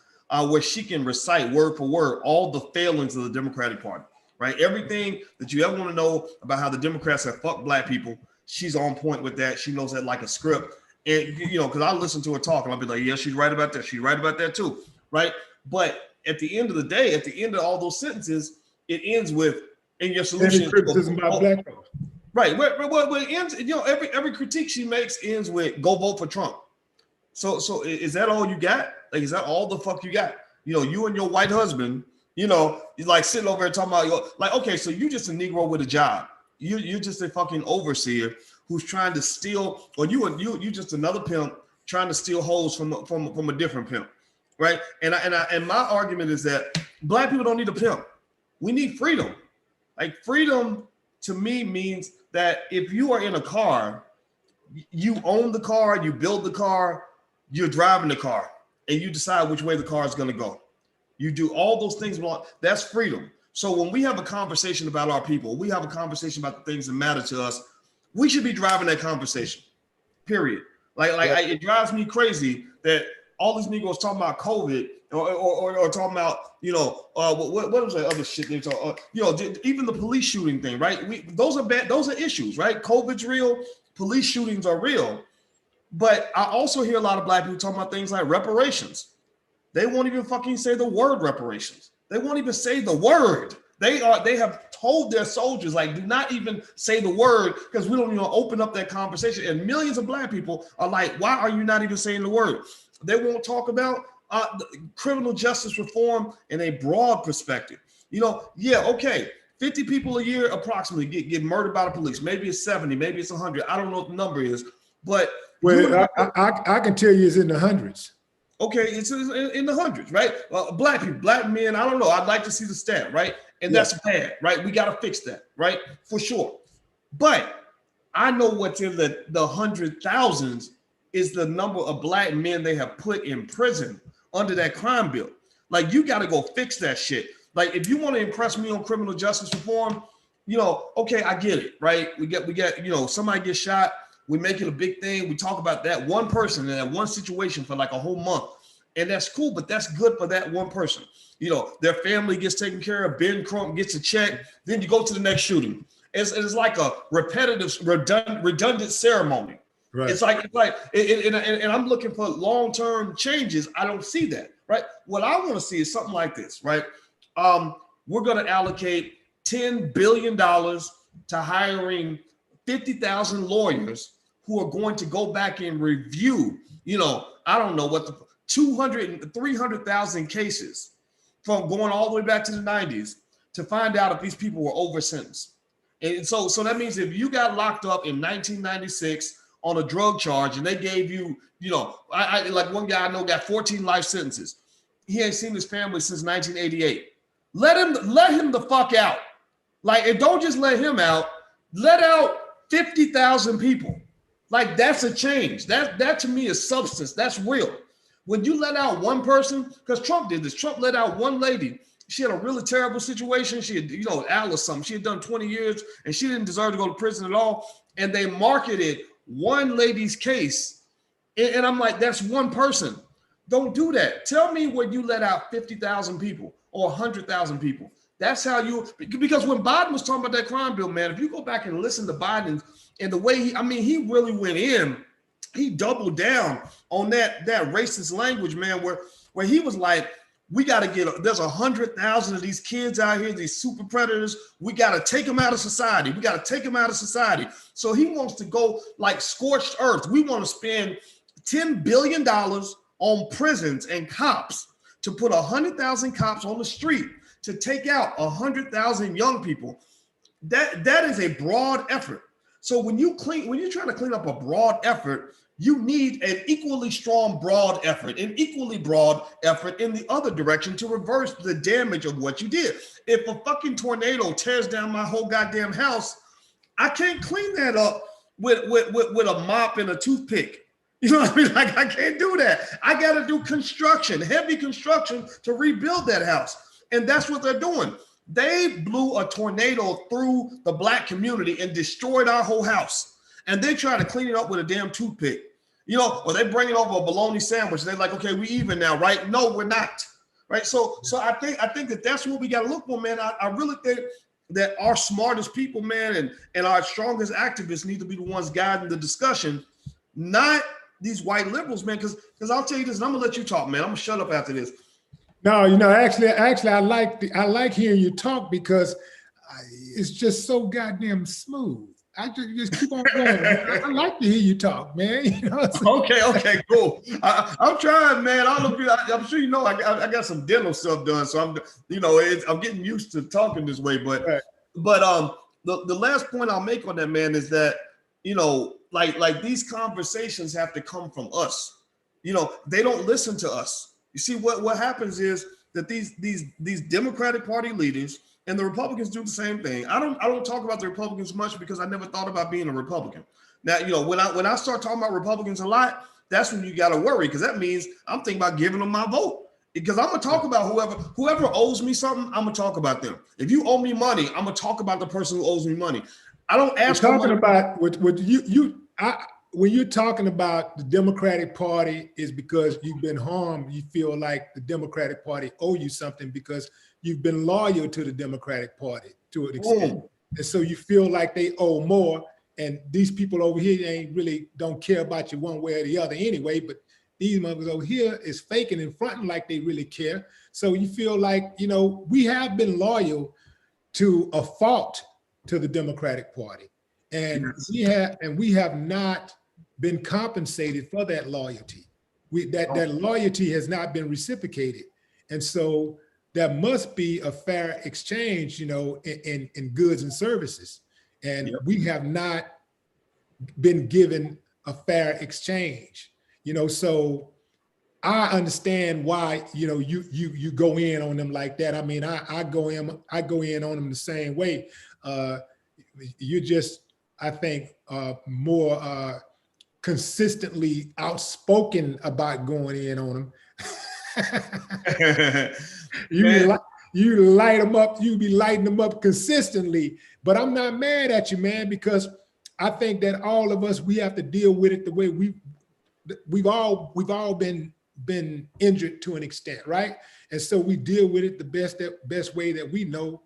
where she can recite word for word all the failings of the Democratic Party, right? Everything that you ever want to know about how the Democrats have fucked Black people, she's on point with that. She knows that like a script. And, you know, because I listen to her talk and I'll be like, yeah, she's right about that. She's right about that too, right? But at the end of the day, at the end of all those sentences, it ends with, in your solution, criticism about Black folks. Right. Well, it ends, you know, every critique she makes ends with go vote for Trump. So is that all you got? Like, is that all the fuck you got? You know, you and your white husband, you know, you're like sitting over here talking about like, okay, so you just a Negro with a job. You're just a fucking overseer who's trying to steal, or you just another pimp trying to steal hoes from a different pimp, right? And my argument is that Black people don't need a pimp. We need freedom. Like freedom to me means that if you are in a car You own the car, you build the car, you're driving the car, and you decide which way the car is going to go. You do all those things. That's freedom. So when we have a conversation about our people, we have a conversation about the things that matter to us, we should be driving that conversation, period. It drives me crazy that all these Negroes talking about COVID or talking about, what was that other shit they talk, even the police shooting thing, right? Those are bad. Those are issues, right? COVID's real. Police shootings are real. But I also hear a lot of Black people talking about things like reparations. They won't even fucking say the word reparations. They won't even say the word. They have told their soldiers, like, do not even say the word, because we don't even open up that conversation. And millions of Black people are like, why are you not even saying the word? They won't talk about criminal justice reform in a broad perspective. 50 people a year approximately get murdered by the police. Maybe it's 70, maybe it's 100. I don't know what the number is, but I can tell you it's in the hundreds. Okay, it's in the hundreds, right? Black people, Black men, I don't know. I'd like to see the stat, right? And that's bad, right? We got to fix that, right? For sure. But I know what's in the hundred thousands is the number of Black men they have put in prison under that crime bill. Like, you got to go fix that shit. Like, if you want to impress me on criminal justice reform, okay, I get it, right? We get, somebody gets shot. We make it a big thing. We talk about that one person in that one situation for like a whole month. And that's cool, but that's good for that one person. Their family gets taken care of. Ben Crump gets a check. Then you go to the next shooting. It's like a repetitive, redundant ceremony. Right. It's like, and I'm looking for long-term changes. I don't see that, right? What I want to see is something like this, right? We're going to allocate $10 billion to hiring 50,000 lawyers who are going to go back and review, I don't know what 300,000 cases from going all the way back to the 90s to find out if these people were over sentenced. And so that means if you got locked up in 1996 on a drug charge and they gave you, I like one guy I know got 14 life sentences. He ain't seen his family since 1988. Let him the fuck out. Like, and don't just let him out. Let out 50,000 people. Like, that's a change. That to me is substance. That's real. When you let out one person, because Trump did this. Trump let out one lady. She had a really terrible situation. She had, Al or something. She had done 20 years and she didn't deserve to go to prison at all. And they marketed one lady's case. And I'm like, that's one person. Don't do that. Tell me when you let out 50,000 people or 100,000 people. That's how because when Biden was talking about that crime bill, man, if you go back and listen to Biden and the way he really went in, he doubled down on that racist language, man, where he was like, we got to there's 100,000 of these kids out here, these super predators. We got to take them out of society. We got to take them out of society. So he wants to go like scorched earth. We want to spend $10 billion on prisons and cops to put 100,000 cops on the street to take out 100,000 young people. That is a broad effort. So when you're trying to clean up a broad effort, you need an equally strong broad effort, an equally broad effort in the other direction to reverse the damage of what you did. If a fucking tornado tears down my whole goddamn house, I can't clean that up with a mop and a toothpick. You know what I mean? Like, I can't do that. I got to do construction, heavy construction to rebuild that house. And that's what they're doing. They blew a tornado through the Black community and destroyed our whole house. And they try to clean it up with a damn toothpick, or they bring it over a bologna sandwich. They're like, okay, we even now, right? No, we're not, right? So I think that's what we got to look for, man. I really think that our smartest people, man, and our strongest activists need to be the ones guiding the discussion, not these white liberals, man. Because I'll tell you this, and I'm gonna let you talk, man. I'm gonna shut up after this. No, actually, I like hearing you talk because it's just so goddamn smooth. I just keep on going. I like to hear you talk, man. Okay, cool. I'm trying, man. I'm sure I got some dental stuff done, so I'm getting used to talking this way. But right. The last point I'll make on that, man, is that like these conversations have to come from us. They don't listen to us. You see, what happens is that these Democratic Party leaders and the Republicans do the same thing. I don't talk about the Republicans much because I never thought about being a Republican. Now, when I start talking about Republicans a lot, that's when you got to worry, because that means I'm thinking about giving them my vote. Because I'm gonna talk about whoever owes me something. I'm gonna talk about them. If you owe me money, I'm gonna talk about the person who owes me money. I don't ask. You're talking about what when you're talking about the Democratic Party is because you've been harmed. You feel like the Democratic Party owe you something because you've been loyal to the Democratic Party to an extent, and so you feel like they owe more. And these people over here don't care about you one way or the other anyway. But these motherfuckers over here is faking and fronting like they really care. So you feel like, we have been loyal to a fault to the Democratic Party. And we have not been compensated for that loyalty. That loyalty has not been reciprocated. And so there must be a fair exchange, in goods and services. And we have not been given a fair exchange. So I understand why, you go in on them like that. I mean, I go in on them the same way. You're just, I think, more consistently outspoken about going in on them. You light them up, you be lighting them up consistently, but I'm not mad at you, man, because I think that all of us, we have to deal with it the way we've all been injured to an extent, right? And so we deal with it the best way that we know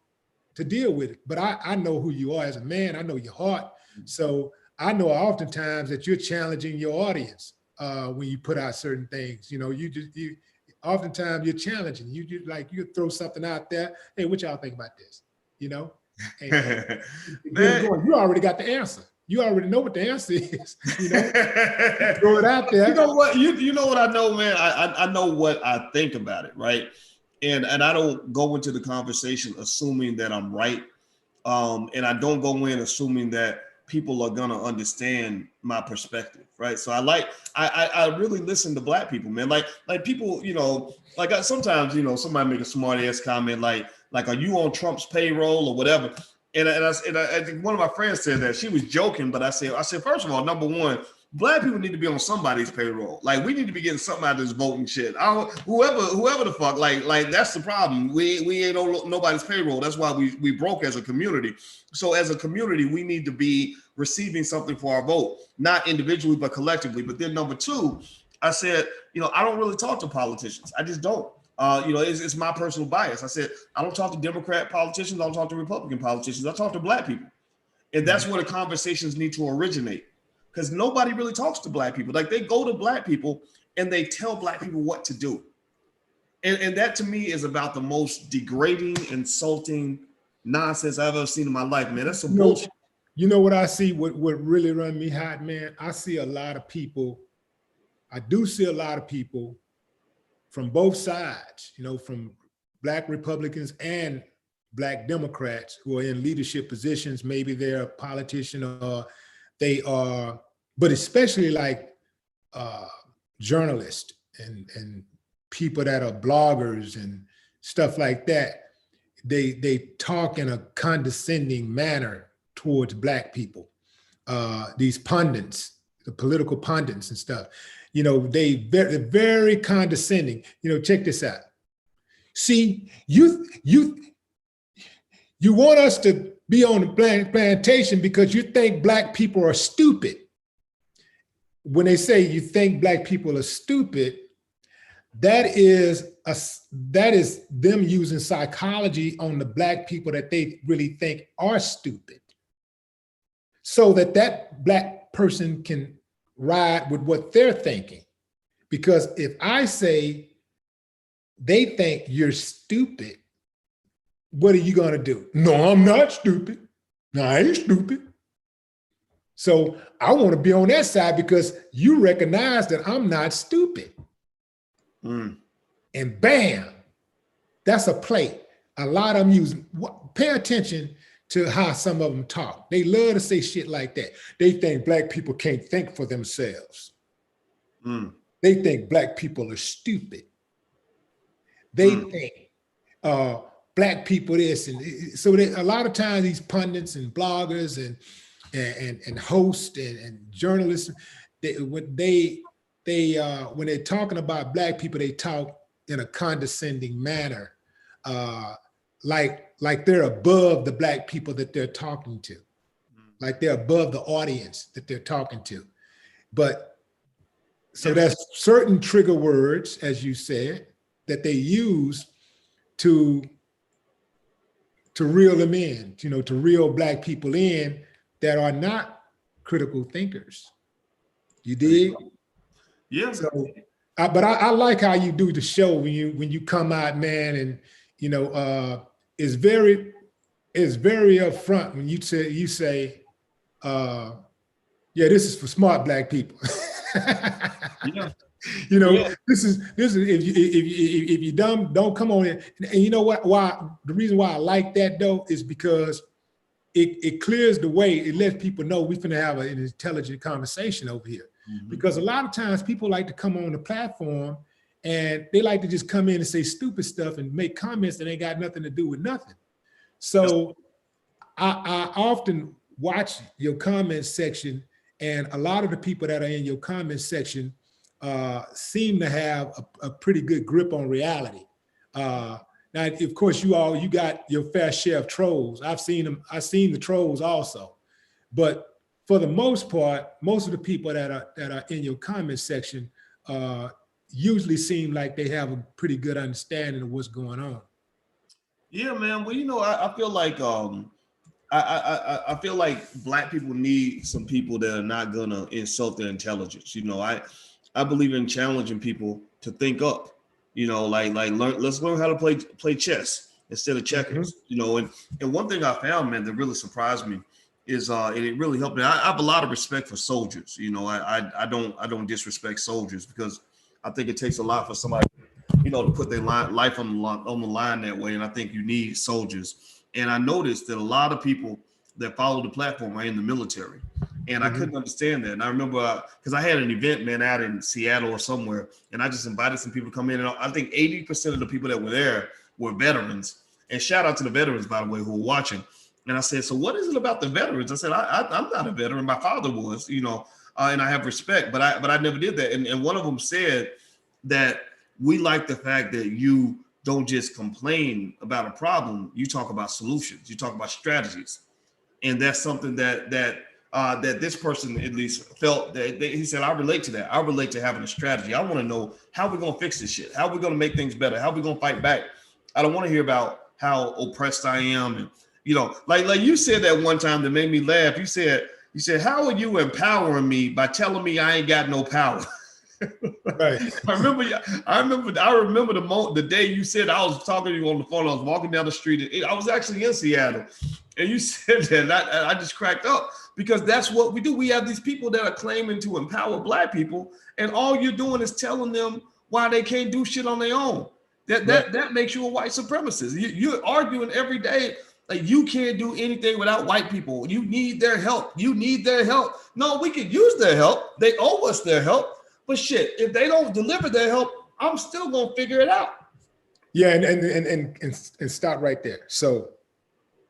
to deal with it. But I know who you are as a man. I know your heart. So I know oftentimes that you're challenging your audience when you put out certain things. Oftentimes you're challenging. You throw something out there. Hey, what y'all think about this? And you already got the answer. You already know what the answer is. Throw it out there. You know what? You know what I know, man. I know what I think about it, right? And I don't go into the conversation assuming that I'm right, and I don't go in assuming that people are gonna understand my perspective, right? So I really listen to Black people, man. Like people, sometimes somebody make a smart ass comment like are you on Trump's payroll or whatever? And I think one of my friends said that. She was joking, but I said, first of all, number one, Black people need to be on somebody's payroll. Like, we need to be getting something out of this voting shit. Whoever the fuck, like that's the problem. We ain't on nobody's payroll. That's why we broke as a community. So as a community, we need to be receiving something for our vote, not individually, but collectively. But then number two, I said, I don't really talk to politicians. I just don't. It's my personal bias. I said, I don't talk to Democrat politicians. I don't talk to Republican politicians. I talk to Black people. And that's where the conversations need to originate, because nobody really talks to Black people. Like, they go to Black people and they tell Black people what to do. And that to me is about the most degrading, insulting nonsense I've ever seen in my life, man. That's some bullshit. You know what I see? What really run me hot, man? I see a lot of people. I do see a lot of people from both sides, from Black Republicans and Black Democrats who are in leadership positions. Maybe they're a politician or they are, but especially like journalists and people that are bloggers and stuff like that. They talk in a condescending manner towards Black people. These pundits, the political pundits and stuff. They're very condescending. Check this out. See, you want us to be on the plantation because you think Black people are stupid. When they say you think Black people are stupid, that is them using psychology on the Black people that they really think are stupid, so that Black person can ride with what they're thinking. Because if I say they think you're stupid, what are you going to do? No, I'm not stupid. No, I ain't stupid. So I want to be on that side because you recognize that I'm not stupid. And bam, that's a play. A lot of them use, pay attention to how some of them talk. They love to say shit like that. They think Black people can't think for themselves. They think Black people are stupid. They think Black people this. And so a lot of times these pundits and bloggers and and hosts and journalists, when they're talking about Black people, they talk in a condescending manner, like they're above the Black people that they're talking to, like they're above the audience that they're talking to. But so there's certain trigger words, as you said, that they use to reel them in, to reel Black people in that are not critical thinkers. You dig? Yeah. So, but I like how you do the show when you come out, man, and it's very upfront when you say, yeah, this is for smart Black people. Yeah. This is if you dumb, don't come on in. And you know what? Why the reason why I like that though is because it clears the way. It lets people know we're finna have an intelligent conversation over here. Mm-hmm. Because a lot of times people like to come on the platform and they like to just come in and say stupid stuff and make comments that ain't got nothing to do with nothing. So I often watch your comment section, and a lot of the people that are in your comment section seem to have a pretty good grip on reality. Now, of course, you got your fair share of trolls. I've seen them. I've seen the trolls also, but for the most part, most of the people that are in your comment section usually seem like they have a pretty good understanding of what's going on. Yeah, man. Well, I feel like I feel like Black people need some people that are not gonna insult their intelligence. I believe in challenging people to think up. Let's learn how to play chess instead of checkers. Mm-hmm. And one thing I found, man, that really surprised me is and it really helped me. I have a lot of respect for soldiers. I don't disrespect soldiers because I think it takes a lot for somebody, to put their life on the line that way. And I think you need soldiers. And I noticed that a lot of people that follow the platform are in the military. And I couldn't understand that. And I remember, because I had an event, man, out in Seattle or somewhere, and I just invited some people to come in. And I think 80% of the people that were there were veterans. And shout out to the veterans, by the way, who were watching. And I said, so what is it about the veterans? I said, I'm not a veteran. My father was, and I have respect, but I never did that. And one of them said that we like the fact that you don't just complain about a problem. You talk about solutions. You talk about strategies. And that's something that this person at least felt that he said, I relate to that. I relate to having a strategy. I want to know how we're going to fix this shit. How we're going to make things better. How we're going to fight back. I don't want to hear about how oppressed I am. And, like you said that one time that made me laugh. You said, how are you empowering me by telling me I ain't got no power? Right. I remember the day you said, I was talking to you on the phone. I was walking down the street. I was actually in Seattle. And you said that, and I just cracked up because that's what we do. We have these people that are claiming to empower Black people, and all you're doing is telling them why they can't do shit on their own. That makes you a white supremacist. You're arguing every day like you can't do anything without white people. You need their help. You need their help. No, we could use their help. They owe us their help. But shit, if they don't deliver their help, I'm still gonna figure it out. Yeah, and stop right there. So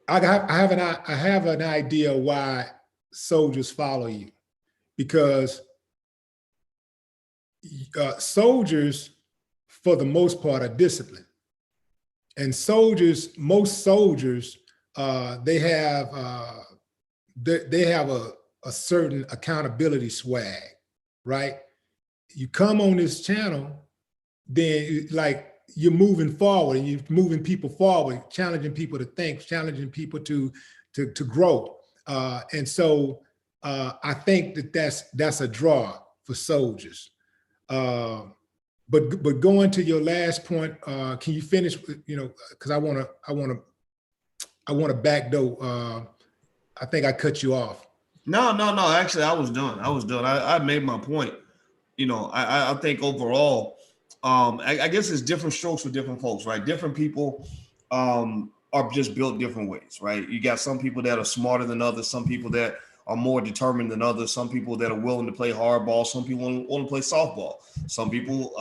I have an idea why soldiers follow you, because soldiers, for the most part, are disciplined, and most soldiers, they have a certain accountability swag, right? You come on this channel, then like you're moving forward and you're moving people forward, challenging people to think, challenging people to grow. And so I think that's a draw for soldiers. But going to your last point, can you finish? Because I want to backdoor. I think I cut you off. No. Actually, I was done. I made my point. I think overall, I guess it's different strokes for different folks, right? Different people are just built different ways, right? You got some people that are smarter than others, some people that are more determined than others, some people that are willing to play hardball, some people want to play softball, some people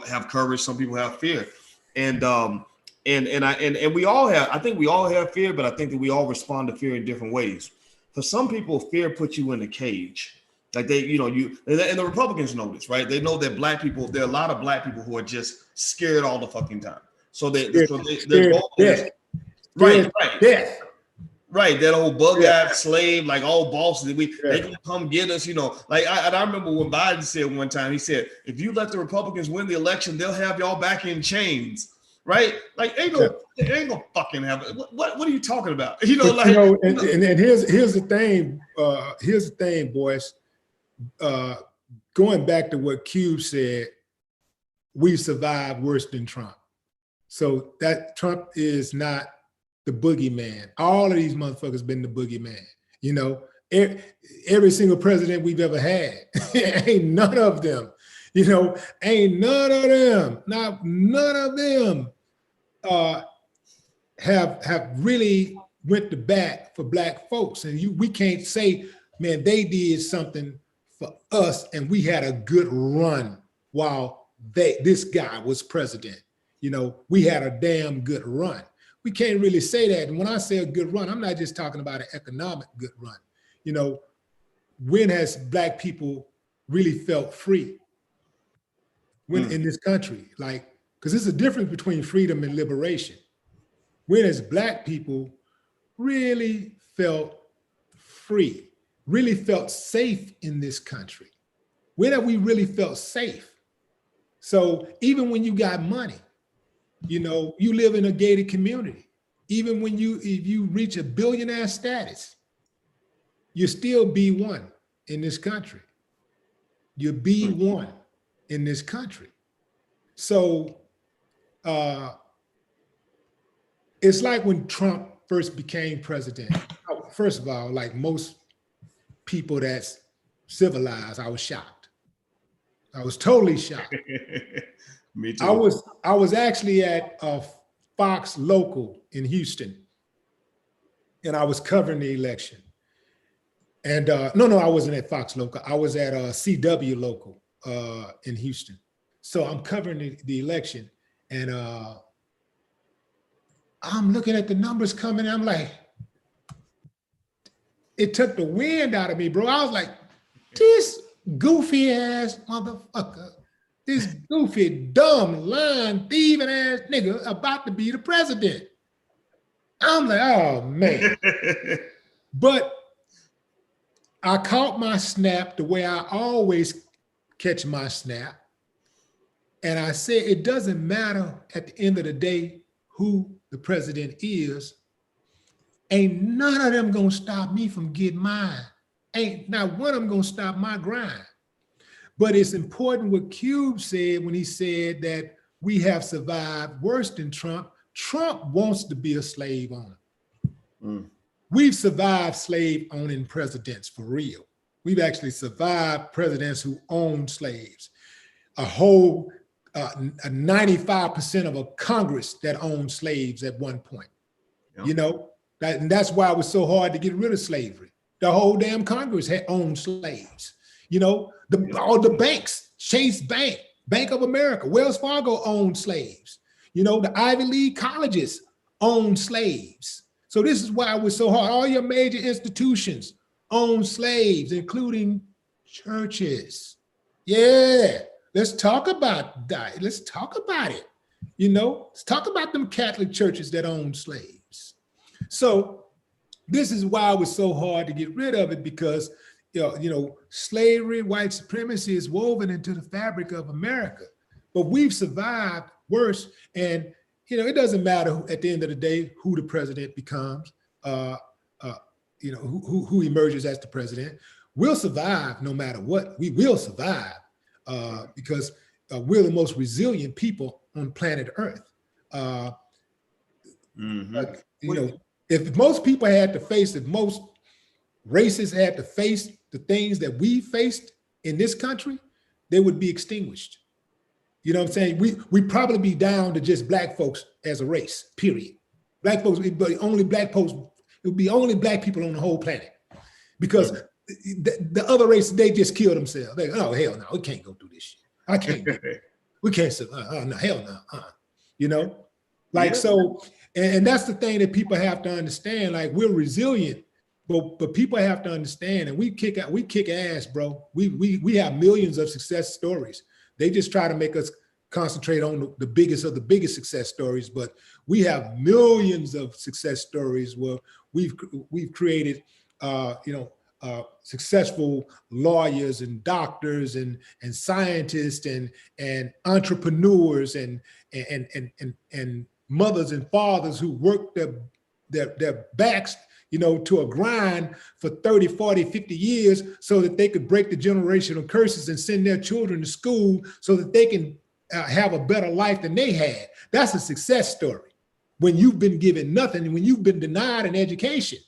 have courage, some people have fear, and we all have. I think we all have fear, but I think that we all respond to fear in different ways. for some people, fear puts you in a cage. Like they, you know, and the Republicans know this, right? They know that black people, there are a lot of black people who are just scared all the fucking time. So their goal is right. Right, that old bug-eyed slave, like all bosses, they can come get us, you know. Like I remember when Biden said one time, he said, if you let the Republicans win the election, they'll have y'all back in chains, right? Like they ain't gonna fucking have it. What are you talking about? You know, like and here's the thing, Boyce. Going back to what Cube said, we survived worse than Trump. So that Trump is not the boogeyman. All of these motherfuckers been the boogeyman. You know, every single president we've ever had, ain't none of them, you know, ain't none of them, not none of them have really went to bat for black folks. And we can't say, man, they did something for us and we had a good run while this guy was president. You know, we had a damn good run. We can't really say that. And when I say a good run, I'm not just talking about an economic good run. You know, when has black people really felt free? When in this country, like, because there's a difference between freedom and liberation. When has black people really felt free, really felt safe in this country? When have we really felt safe? So even when you got money, you know, you live in a gated community. Even when if you reach a billionaire status, you're still B1 in this country. You're B1 in this country. So it's like when Trump first became president. First of all, like most people that's civilized, I was shocked. I was totally shocked. Me too. I was actually at a Fox local in Houston, and I was covering the election. And no, I wasn't at Fox local. I was at a CW local in Houston. So I'm covering the election, and I'm looking at the numbers coming. And I'm like, it took the wind out of me, bro. I was like, this goofy ass motherfucker. This goofy, dumb, lying, thieving ass nigga about to be the president. I'm like, oh man. But I caught my snap the way I always catch my snap. And I said, it doesn't matter at the end of the day who the president is. Ain't none of them gonna stop me from getting mine. Ain't not one of them gonna stop my grind. But it's important what Cube said when he said that we have survived worse than Trump. Trump wants to be a slave owner. We've survived slave owning presidents for real. We've actually survived presidents who owned slaves. A whole 95% of a Congress that owned slaves at one point. You know, and that's why it was so hard to get rid of slavery. The whole damn Congress had owned slaves. You know, all the banks, Chase Bank, Bank of America, Wells Fargo owned slaves. You know, the Ivy League colleges owned slaves. So this is why it was so hard. All your major institutions own slaves, including churches. Yeah, let's talk about that. Let's talk about it. You know, let's talk about them Catholic churches that own slaves. So this is why it was so hard to get rid of it, because you know, slavery, white supremacy is woven into the fabric of America. But we've survived worse. And, you know, it doesn't matter at the end of the day who the president becomes, you know, who emerges as the president. We'll survive no matter what. We will survive because we're the most resilient people on planet Earth. You know, if most people had to face, if most races had to face the things that we faced in this country, they would be extinguished. You know what I'm saying? We'd probably be down to just black folks as a race, period. Black folks, only black folks, it would be only black people on the whole planet, because the other races, they just kill themselves. They go, oh, hell no, we can't go through this shit. I can't do it. We can't survive. Oh, no, hell no. You know, like, so, and that's the thing that people have to understand. Like, we're resilient, But people have to understand, and we kick ass, bro. We have millions of success stories. They just try to make us concentrate on the biggest of the biggest success stories, but we have millions of success stories where we've created, successful lawyers and doctors and scientists and entrepreneurs and mothers and fathers who work their backs, to a grind for 30, 40, 50 years so that they could break the generational curses and send their children to school so that they can have a better life than they had. That's a success story. When you've been given nothing, when you've been denied an education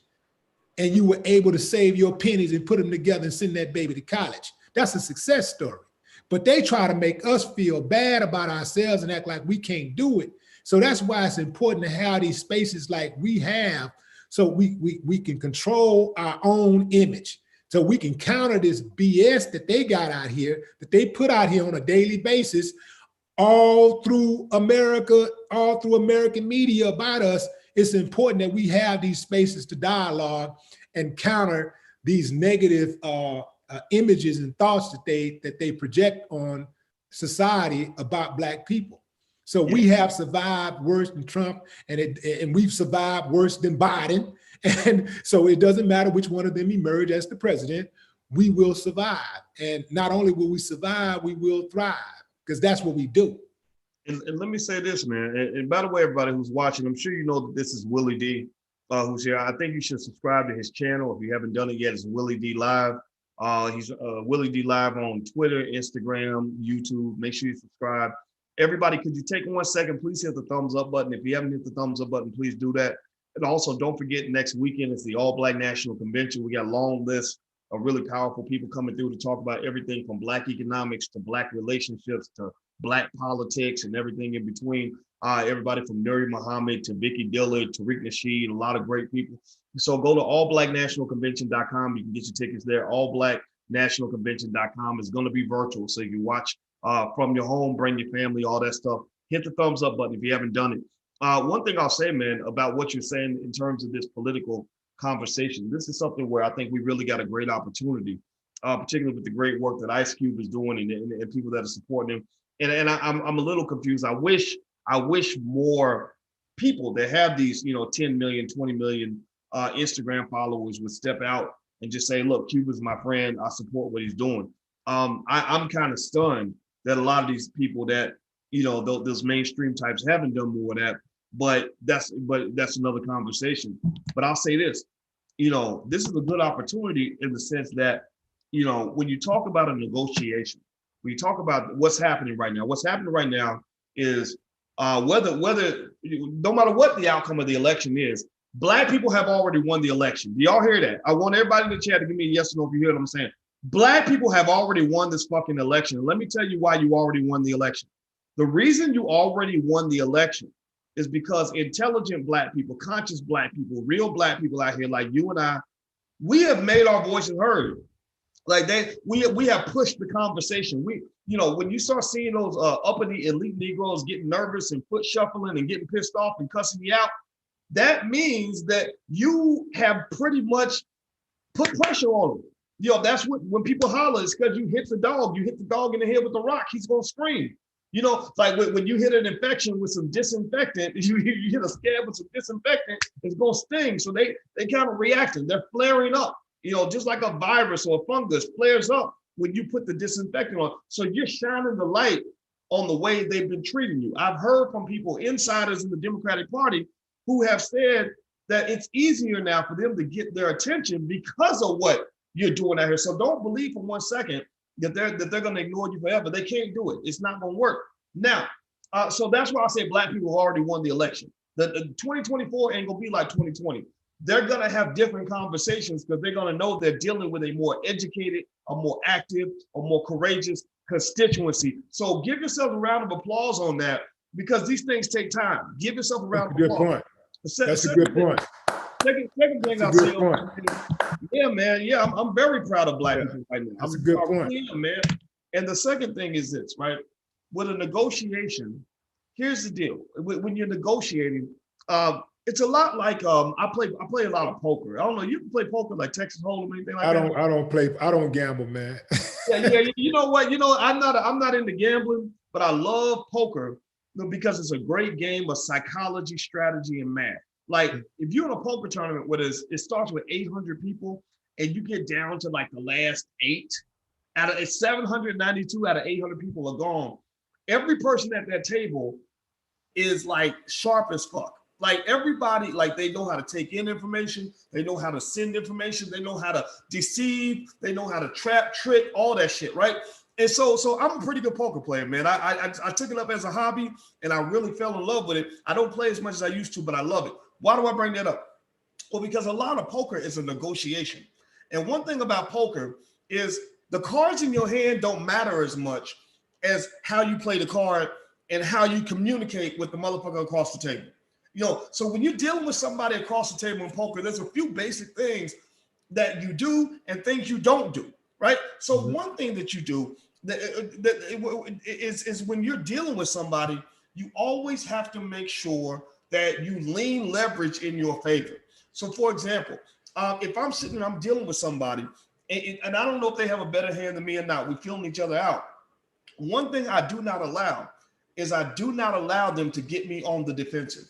and you were able to save your pennies and put them together and send that baby to college, that's a success story. But they try to make us feel bad about ourselves and act like we can't do it. So that's why it's important to have these spaces like we have, so we can control our own image, so we can counter this BS that they got out here, that they put out here on a daily basis, all through America, all through American media about us. It's important that we have these spaces to dialogue and counter these negative images and thoughts that they project on society about Black people. So we have survived worse than Trump, and we've survived worse than Biden. And so it doesn't matter which one of them emerge as the president, we will survive. And not only will we survive, we will thrive, because that's what we do. And let me say this, man. And by the way, everybody who's watching, I'm sure you know that this is Willie D, who's here. I think you should subscribe to his channel. If you haven't done it yet, it's Willie D Live. He's Willie D Live on Twitter, Instagram, YouTube. Make sure you subscribe. Everybody, could you take 1 second, please hit the thumbs up button. If you haven't hit the thumbs up button, please do that. And also don't forget, next weekend, it's the All Black National Convention. We got a long list of really powerful people coming through to talk about everything from Black economics to Black relationships to Black politics and everything in between. Everybody from Nuri Muhammad to Vicky Dillard, Tariq Nasheed, a lot of great people. So go to allblacknationalconvention.com. You can get your tickets there. Allblacknationalconvention.com is going to be virtual, so you can watch from your home, bring your family, all that stuff. Hit the thumbs up button if you haven't done it. One thing I'll say, man, about what you're saying in terms of this political conversation, this is something where I think we really got a great opportunity, particularly with the great work that Ice Cube is doing and people that are supporting him. And I'm a little confused. I wish more people that have these, 10 million, 20 million Instagram followers would step out and just say, look, Cube is my friend. I support what he's doing. I'm kind of stunned that a lot of these people that, those mainstream types haven't done more of that, but that's another conversation. But I'll say this, this is a good opportunity in the sense that, when you talk about a negotiation, when you talk about what's happening right now is whether no matter what the outcome of the election is, Black people have already won the election. Do y'all hear that? I want everybody in the chat to give me a yes or no if you hear what I'm saying. Black people have already won this fucking election. Let me tell you why you already won the election. The reason you already won the election is because intelligent Black people, conscious Black people, real Black people out here like you and I, we have made our voices heard. Like we have pushed the conversation. When you start seeing those uppity elite Negroes getting nervous and foot shuffling and getting pissed off and cussing you out, that means that you have pretty much put pressure on them. That's when people holler, it's because you hit the dog in the head with a rock, he's gonna scream. Like when you hit an infection with some disinfectant, you hit a scab with some disinfectant, it's gonna sting. So they kind of reacting, they're flaring up, just like a virus or a fungus flares up when you put the disinfectant on. So you're shining the light on the way they've been treating you. I've heard from people, insiders in the Democratic Party, who have said that it's easier now for them to get their attention because of what you're doing out here. So don't believe for 1 second that they're going to ignore you forever. They can't do it. It's not going to work. Now, so that's why I say Black people have already won the election. The 2024 ain't going to be like 2020. They're going to have different conversations because they're going to know they're dealing with a more educated, a more active, a more courageous constituency. So give yourself a round of applause on that, because these things take time. Give yourself a round of applause. Good point. That's a good point. Second thing I'll say, yeah, man, yeah, I'm very proud of Black people right now. That's a good point. Really am, man. And the second thing is this, right? With a negotiation, here's the deal. When you're negotiating, it's a lot like I play a lot of poker. I don't know, you can play poker like Texas Hold'em, anything like that? I don't gamble, man. Yeah. You know what? I'm not into gambling, but I love poker because it's a great game of psychology, strategy, and math. Like if you're in a poker tournament where it starts with 800 people and you get down to like the last 8, out of 792 out of 800 people are gone. Every person at that table is like sharp as fuck. Like everybody, like they know how to take in information, they know how to send information, they know how to deceive, they know how to trap, trick, all that shit, right? And so I'm a pretty good poker player, man. I took it up as a hobby and I really fell in love with it. I don't play as much as I used to, but I love it. Why do I bring that up? Well, because a lot of poker is a negotiation. And one thing about poker is the cards in your hand don't matter as much as how you play the card and how you communicate with the motherfucker across the table. So when you're dealing with somebody across the table in poker, there's a few basic things that you do and things you don't do, right? So one thing that you do is when you're dealing with somebody, you always have to make sure that you lean leverage in your favor. So for example, if I'm sitting and I'm dealing with somebody, and I don't know if they have a better hand than me or not, we're feeling each other out. One thing I do not allow is I do not allow them to get me on the defensive.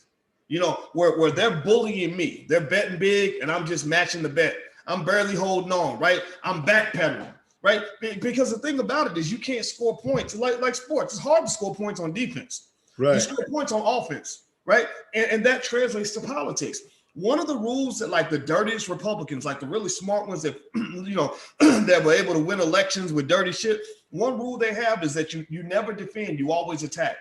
Where they're bullying me, they're betting big and I'm just matching the bet. I'm barely holding on, right? I'm backpedaling, right? Because the thing about it is you can't score points. Like sports, it's hard to score points on defense. Right. You score points on offense, right? And that translates to politics. One of the rules that like the dirtiest Republicans, like the really smart ones that, that were able to win elections with dirty shit, one rule they have is that you never defend, you always attack.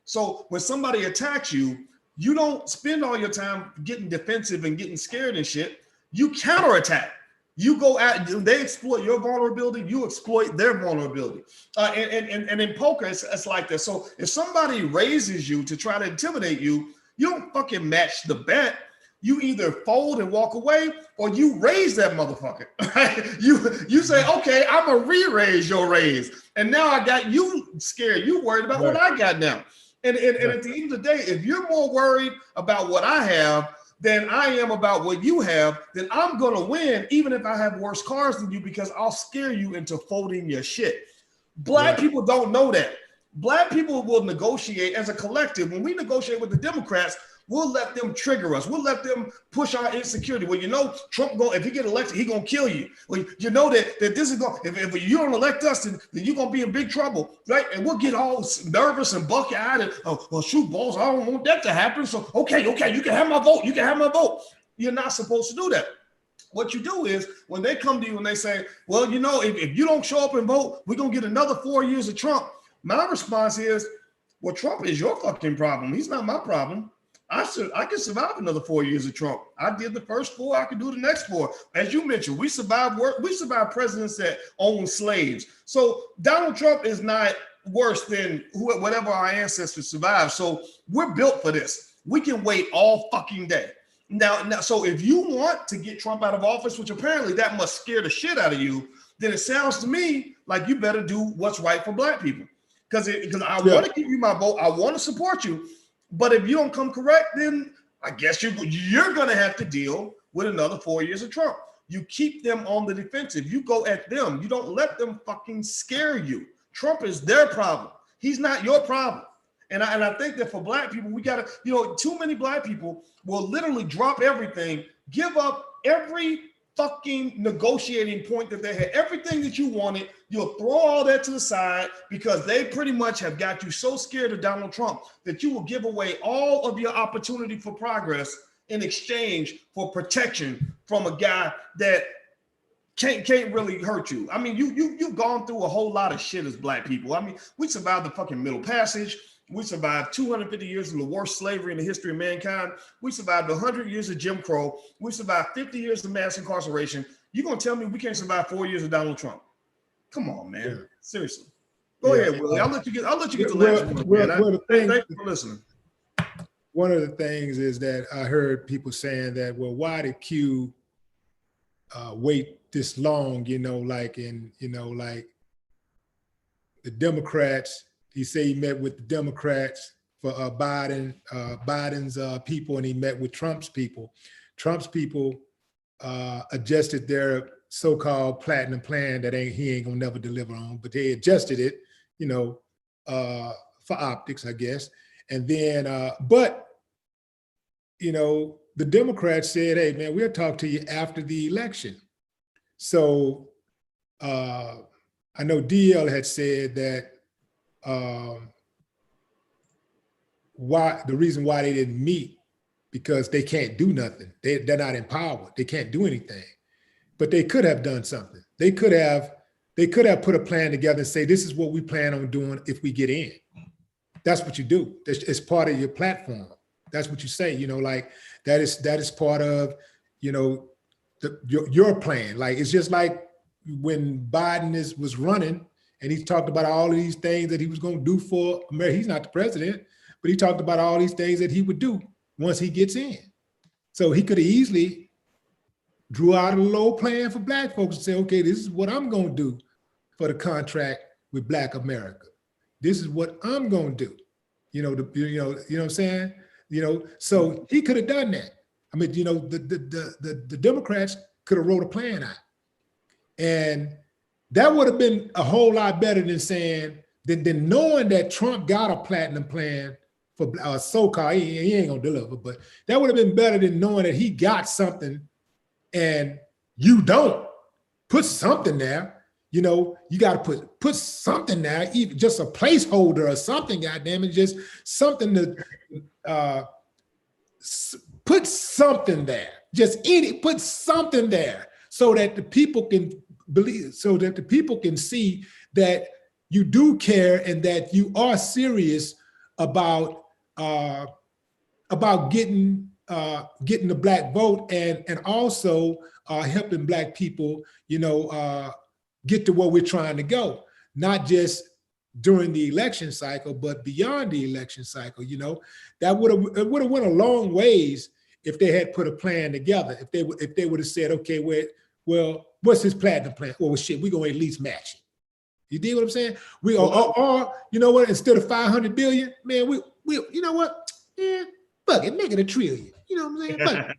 So when somebody attacks you, you don't spend all your time getting defensive and getting scared and shit. You counterattack. You go at, they exploit your vulnerability, you exploit their vulnerability. And in poker, it's like that. So if somebody raises you to try to intimidate you, you don't fucking match the bet. You either fold and walk away or you raise that motherfucker. Right? You say, okay, I'm gonna re-raise your raise. And now I got you scared. You worried about what I got now. And at the end of the day, if you're more worried about what I have than I am about what you have, then I'm going to win, even if I have worse cards than you, because I'll scare you into folding your shit. Black people don't know that. Black people will negotiate as a collective. When we negotiate with the Democrats, we'll let them trigger us. We'll let them push our insecurity. Well, Trump if he get elected, he gonna kill you. Well, you know that this is going. If you don't elect us, then you're gonna be in big trouble, right? And we'll get all nervous and bucky-eyed and shoot balls. I don't want that to happen. So okay, you can have my vote. You can have my vote. You're not supposed to do that. What you do is when they come to you and they say, well, if you don't show up and vote, we're gonna get another 4 years of Trump. My response is, well, Trump is your fucking problem. He's not my problem. I can survive another 4 years of Trump. I did the first 4. I can do the next 4. As you mentioned, we survived presidents that owned slaves. So Donald Trump is not worse than whatever our ancestors survived. So we're built for this. We can wait all fucking day. Now, so if you want to get Trump out of office, which apparently that must scare the shit out of you, then it sounds to me like you better do what's right for Black people. Because I want to give you my vote. I want to support you. But if you don't come correct, then I guess you're going to have to deal with another 4 years of Trump. You keep them on the defensive. You go at them. You don't let them fucking scare you. Trump is their problem. He's not your problem. And I think that for Black people, we got to, too many Black people will literally drop everything, give up every fucking negotiating point that they had, everything that you wanted, you'll throw all that to the side because they pretty much have got you so scared of Donald Trump that you will give away all of your opportunity for progress in exchange for protection from a guy that can't really hurt you. I mean, you've gone through a whole lot of shit as Black people. I mean, we survived the fucking Middle Passage. We survived 250 years of the worst slavery in the history of mankind. We survived 100 years of Jim Crow. We survived 50 years of mass incarceration. You're going to tell me we can't survive 4 years of Donald Trump? Come on, man. Yeah. Seriously. Go ahead, Willie. I'll let you get the last one. Thank you for listening. One of the things is that I heard people saying that, well, why did Q wait this long, like the Democrats, he said he met with the Democrats for Biden's people, and he met with Trump's people. Trump's people adjusted their so-called platinum plan that he ain't gonna never deliver on, but they adjusted it, you know, for optics, I guess. And then, but, you know, the Democrats said, hey, man, we'll talk to you after the election. So I know DL had said that the reason why they didn't meet, because they can't do nothing. They're not empowered. They can't do anything. But they could have done something. They could have put a plan together and say, this is what we plan on doing if we get in. That's what you do. It's part of your platform. That's what you say, you know, like that is part of, you know, your plan. Like, it's just like when Biden was running and he talked about all of these things that he was going to do for America. He's not the president, but he talked about all these things that he would do once he gets in. So he could have easily drew out a low plan for Black folks and say, okay, this is what I'm going to do for the contract with Black America. This is what I'm going to do. You know what I'm saying? You know, so he could have done that. I mean, you know, the Democrats could have wrote a plan out. And that would have been a whole lot better than knowing that Trump got a platinum plan for so-called, he ain't gonna deliver, but that would have been better than knowing that he got something and you don't. Put something there. You know, you got to put something there, even just a placeholder or something, goddamn it, just something to put something there. Put something there so that the people can believe, so that the people can see that you do care and that you are serious about getting the Black vote and also helping Black people, you know, get to where we're trying to go, not just during the election cycle, but beyond the election cycle. You know, that would have went a long ways if they had put a plan together. If they would have said, okay, well, what's his platinum plan? Well, shit, we're gonna at least match it. You dig what I'm saying? We are, you know what? Instead of 500 billion, man, we you know what? Yeah, fuck it, make it $1 trillion. You know what I'm saying?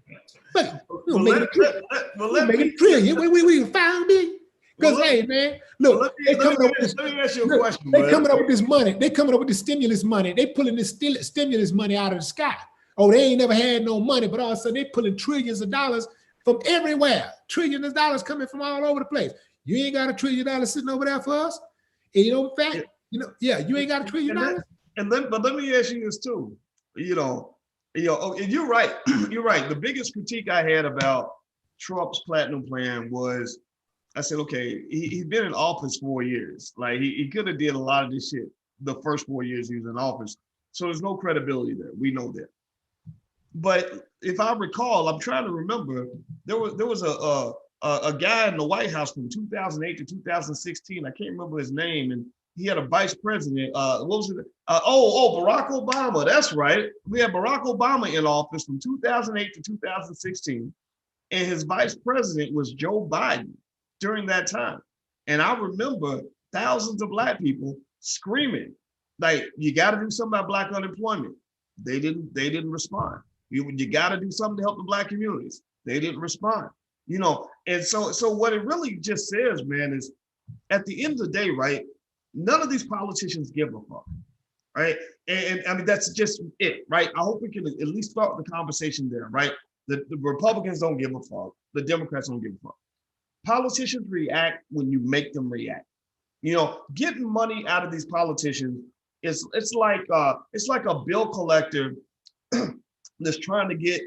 Fuck it. We're gonna make it $1 trillion. We'll make it $1 trillion. We 5 billion. Because hey, man, look, let me ask you a question. They coming up with this money. They coming up with this stimulus money. They pulling this stimulus money out of the sky. Oh, they ain't never had no money, but all of a sudden they pulling trillions of dollars from everywhere. Trillions of dollars coming from all over the place. You ain't got $1 trillion sitting over there for us. And you know, in fact, you know, yeah, you ain't got $1 trillion. But let me ask you this too. And you're right. You're right. The biggest critique I had about Trump's platinum plan was, I said, okay, he's been in office 4 years. Like he could have did a lot of this shit the first 4 years he was in office. So there's no credibility there. We know that. But if I recall, I'm trying to remember, there was a guy in the White House from 2008 to 2016. I can't remember his name, and he had a vice president. What was it? Barack Obama. That's right. We had Barack Obama in office from 2008 to 2016, and his vice president was Joe Biden during that time. And I remember thousands of Black people screaming, like, you got to do something about Black unemployment. They didn't respond. You got to do something to help the Black communities. They didn't respond. You know, and so what it really just says, man, is at the end of the day, right, none of these politicians give a fuck, right? And I mean, that's just it, right? I hope we can at least start the conversation there, right? The Republicans don't give a fuck. The Democrats don't give a fuck. Politicians react when you make them react. You know, getting money out of these politicians it's like a bill collector that's trying to get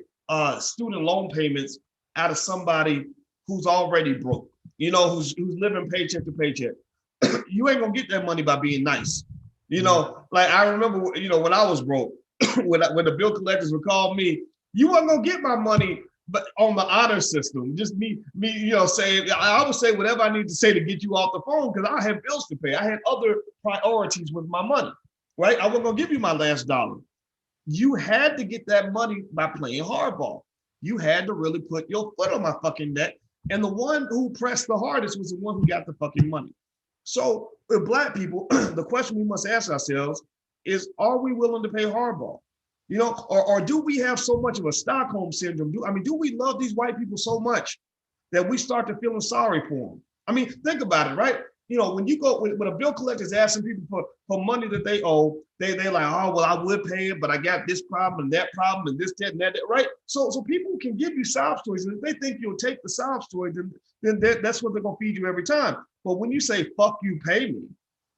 student loan payments out of somebody who's already broke, you know, who's living paycheck to paycheck. You ain't gonna get that money by being nice. You know, like I remember, you know, when I was broke, when the bill collectors would call me, you weren't gonna get my money, but on the honor system, just me, you know, saying, I would say whatever I need to say to get you off the phone because I had bills to pay. I had other priorities with my money, right? I wasn't gonna give you my last dollar. You had to get that money by playing hardball. You had to really put your foot on my fucking neck. And the one who pressed the hardest was the one who got the fucking money. So with Black people, the question we must ask ourselves is, are we willing to pay hardball? You know, or do we have so much of a Stockholm syndrome? Do we love these white people so much that we start to feeling sorry for them? I mean, think about it, right? You know, when you go, when a bill collector is asking people for money that they owe, they like, oh, well, I would pay it, but I got this problem and that problem and this, that, and that, right? So people can give you sob stories, and if they think you'll take the sob story, then that's what they're gonna feed you every time. But when you say, fuck you, pay me,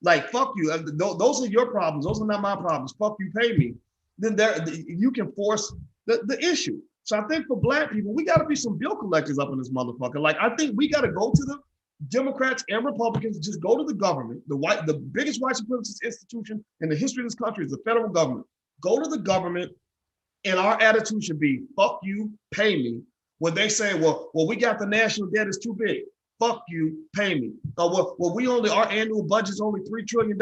like, fuck you, those are your problems, those are not my problems, fuck you, pay me, then you can force the issue. So I think for Black people, we gotta be some bill collectors up in this motherfucker. Like, I think we gotta go to the Democrats and Republicans, just go to the government. The biggest white supremacist institution in the history of this country is the federal government. Go to the government, and our attitude should be, fuck you, pay me. When they say, well, we got the national debt is too big. Fuck you, pay me. Or well, our annual budget is only $3 trillion.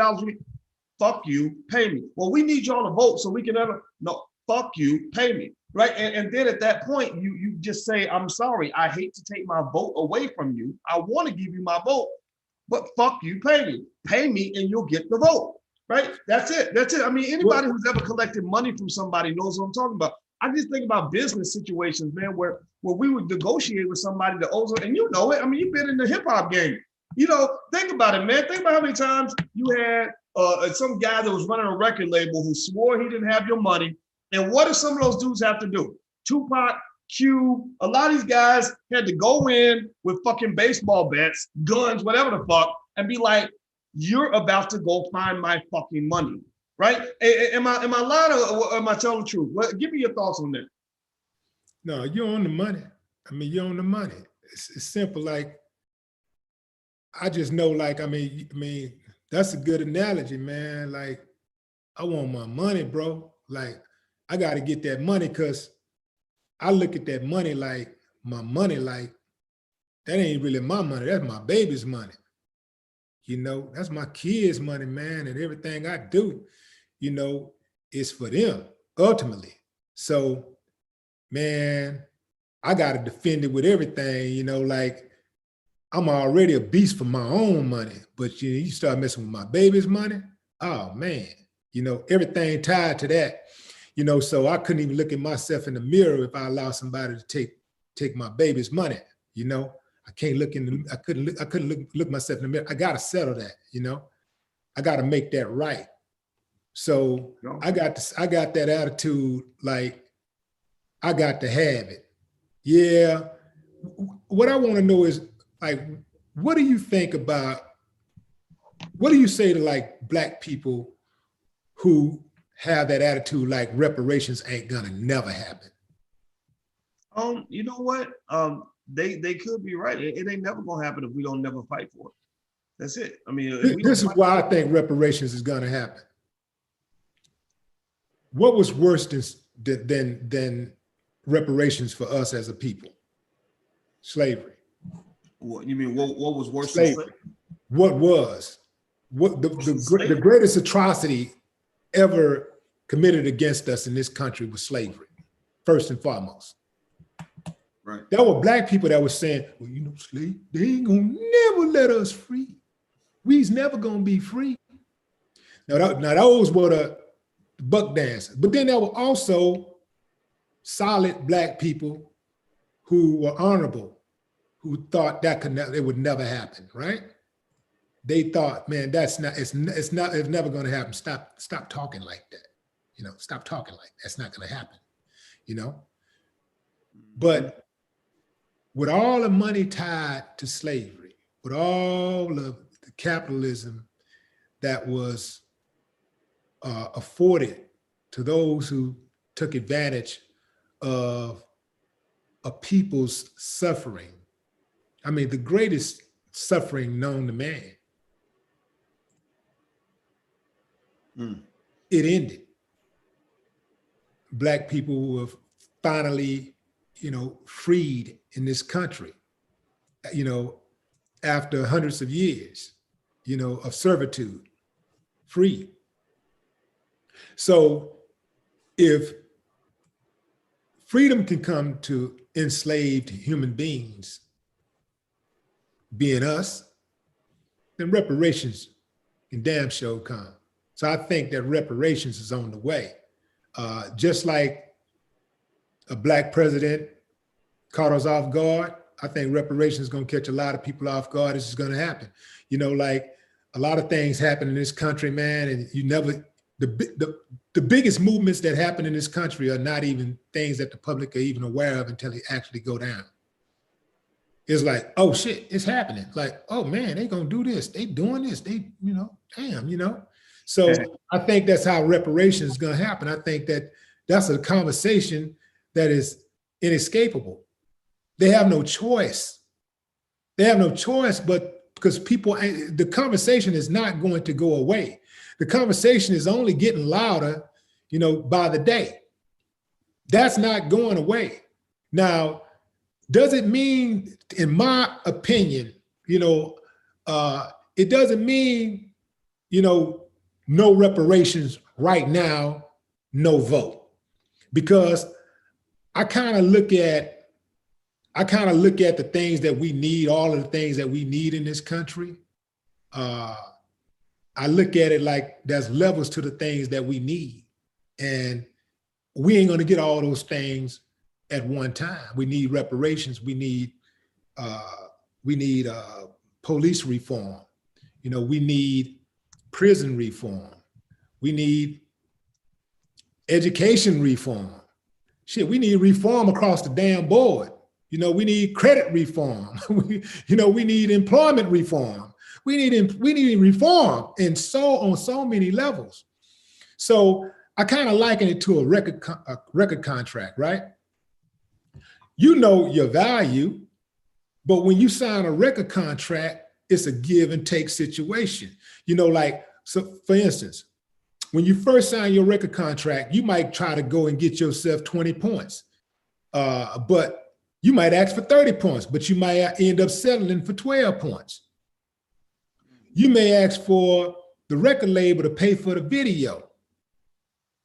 Fuck you, pay me. Well, we need y'all to vote so we can no, fuck you, pay me. Right. And then at that point, you just say, I'm sorry, I hate to take my vote away from you. I want to give you my vote, but fuck you, pay me. Pay me and you'll get the vote. Right. That's it. That's it. I mean, anybody who's ever collected money from somebody knows what I'm talking about. I just think about business situations, man, where we would negotiate with somebody that owes, and you know it. I mean, you've been in the hip hop game. You know, think about it, man. Think about how many times you had some guy that was running a record label who swore he didn't have your money. And what do some of those dudes have to do? Tupac, Cube, a lot of these guys had to go in with fucking baseball bats, guns, whatever the fuck, and be like, you're about to go find my fucking money, right? Am I lying or am I telling the truth? Well, give me your thoughts on that. No, you're on the money. I mean, you're on the money. It's simple. Like, I just know, like, I mean, that's a good analogy, man. Like, I want my money, bro. Like, I got to get that money, because I look at that money like my money, like that ain't really my money. That's my baby's money. You know, that's my kids' money, man. And everything I do, you know, is for them ultimately. So, man, I got to defend it with everything, you know, like I'm already a beast for my own money, but you start messing with my baby's money. Oh man, you know, everything tied to that. You know, so I couldn't even look at myself in the mirror if I allowed somebody to take my baby's money. You know, I can't look in the, I couldn't look myself in the mirror. I got to settle that. You know, I got to make that right. So I got that attitude, like I got to have it. Yeah. What I want to know is, like, what do you think about? What do you say to like Black people who have that attitude, like reparations ain't gonna never happen? You know what? They could be right. It ain't never gonna happen if we don't never fight for it. That's it. I mean, this is why I think reparations is gonna happen. What was worse than reparations for us as a people? Slavery. What you mean? What was worse slavery. than slavery? What was? What the greatest atrocity ever committed against us in this country was slavery, first and foremost. Right. There were Black people that were saying, well, you know, slave, they ain't gonna never let us free. We's never gonna be free. Now those were the buck dancers. But then there were also solid Black people who were honorable, who thought that it would never happen, right? They thought, man, it's never gonna happen. Stop talking like that. You know, stop talking like that. That's not gonna happen, you know? But with all the money tied to slavery, with all of the capitalism that was afforded to those who took advantage of a people's suffering, I mean, the greatest suffering known to man, it ended. Black people were finally, you know, freed in this country, you know, after hundreds of years, you know, of servitude, free. So if freedom can come to enslaved human beings, being us, then reparations can damn sure come. So I think that reparations is on the way. Just like a black president caught us off guard, I think reparations is going to catch a lot of people off guard. This is going to happen. You know, like a lot of things happen in this country, man, and you never, the biggest movements that happen in this country are not even things that the public are even aware of until they actually go down. It's like, oh shit, it's happening. Like, oh man, they gonna do this. They doing this. They, you know, damn, you know. So I think that's how reparations is gonna happen. I think that that's a conversation that is inescapable. They have no choice. They have no choice, but because people, the conversation is not going to go away. The conversation is only getting louder, you know, by the day. That's not going away. Now, does it mean, in my opinion, you know, it doesn't mean, you know, no reparations right now, no vote. Because I kind of look at the things that we need, all of the things that we need in this country. I look at it like there's levels to the things that we need. And we ain't gonna get all those things at one time. We need reparations. We need police reform. You know, we need prison reform. We need education reform. Shit, we need reform across the damn board. You know, we need credit reform. We need employment reform. We need reform, and so on so many levels. So I kind of liken it to a record contract, right? You know your value, but when you sign a record contract, it's a give and take situation. You know, like, so for instance, when you first sign your record contract, you might try to go and get yourself 20 points, but you might ask for 30 points, but you might end up settling for 12 points. You may ask for the record label to pay for the video,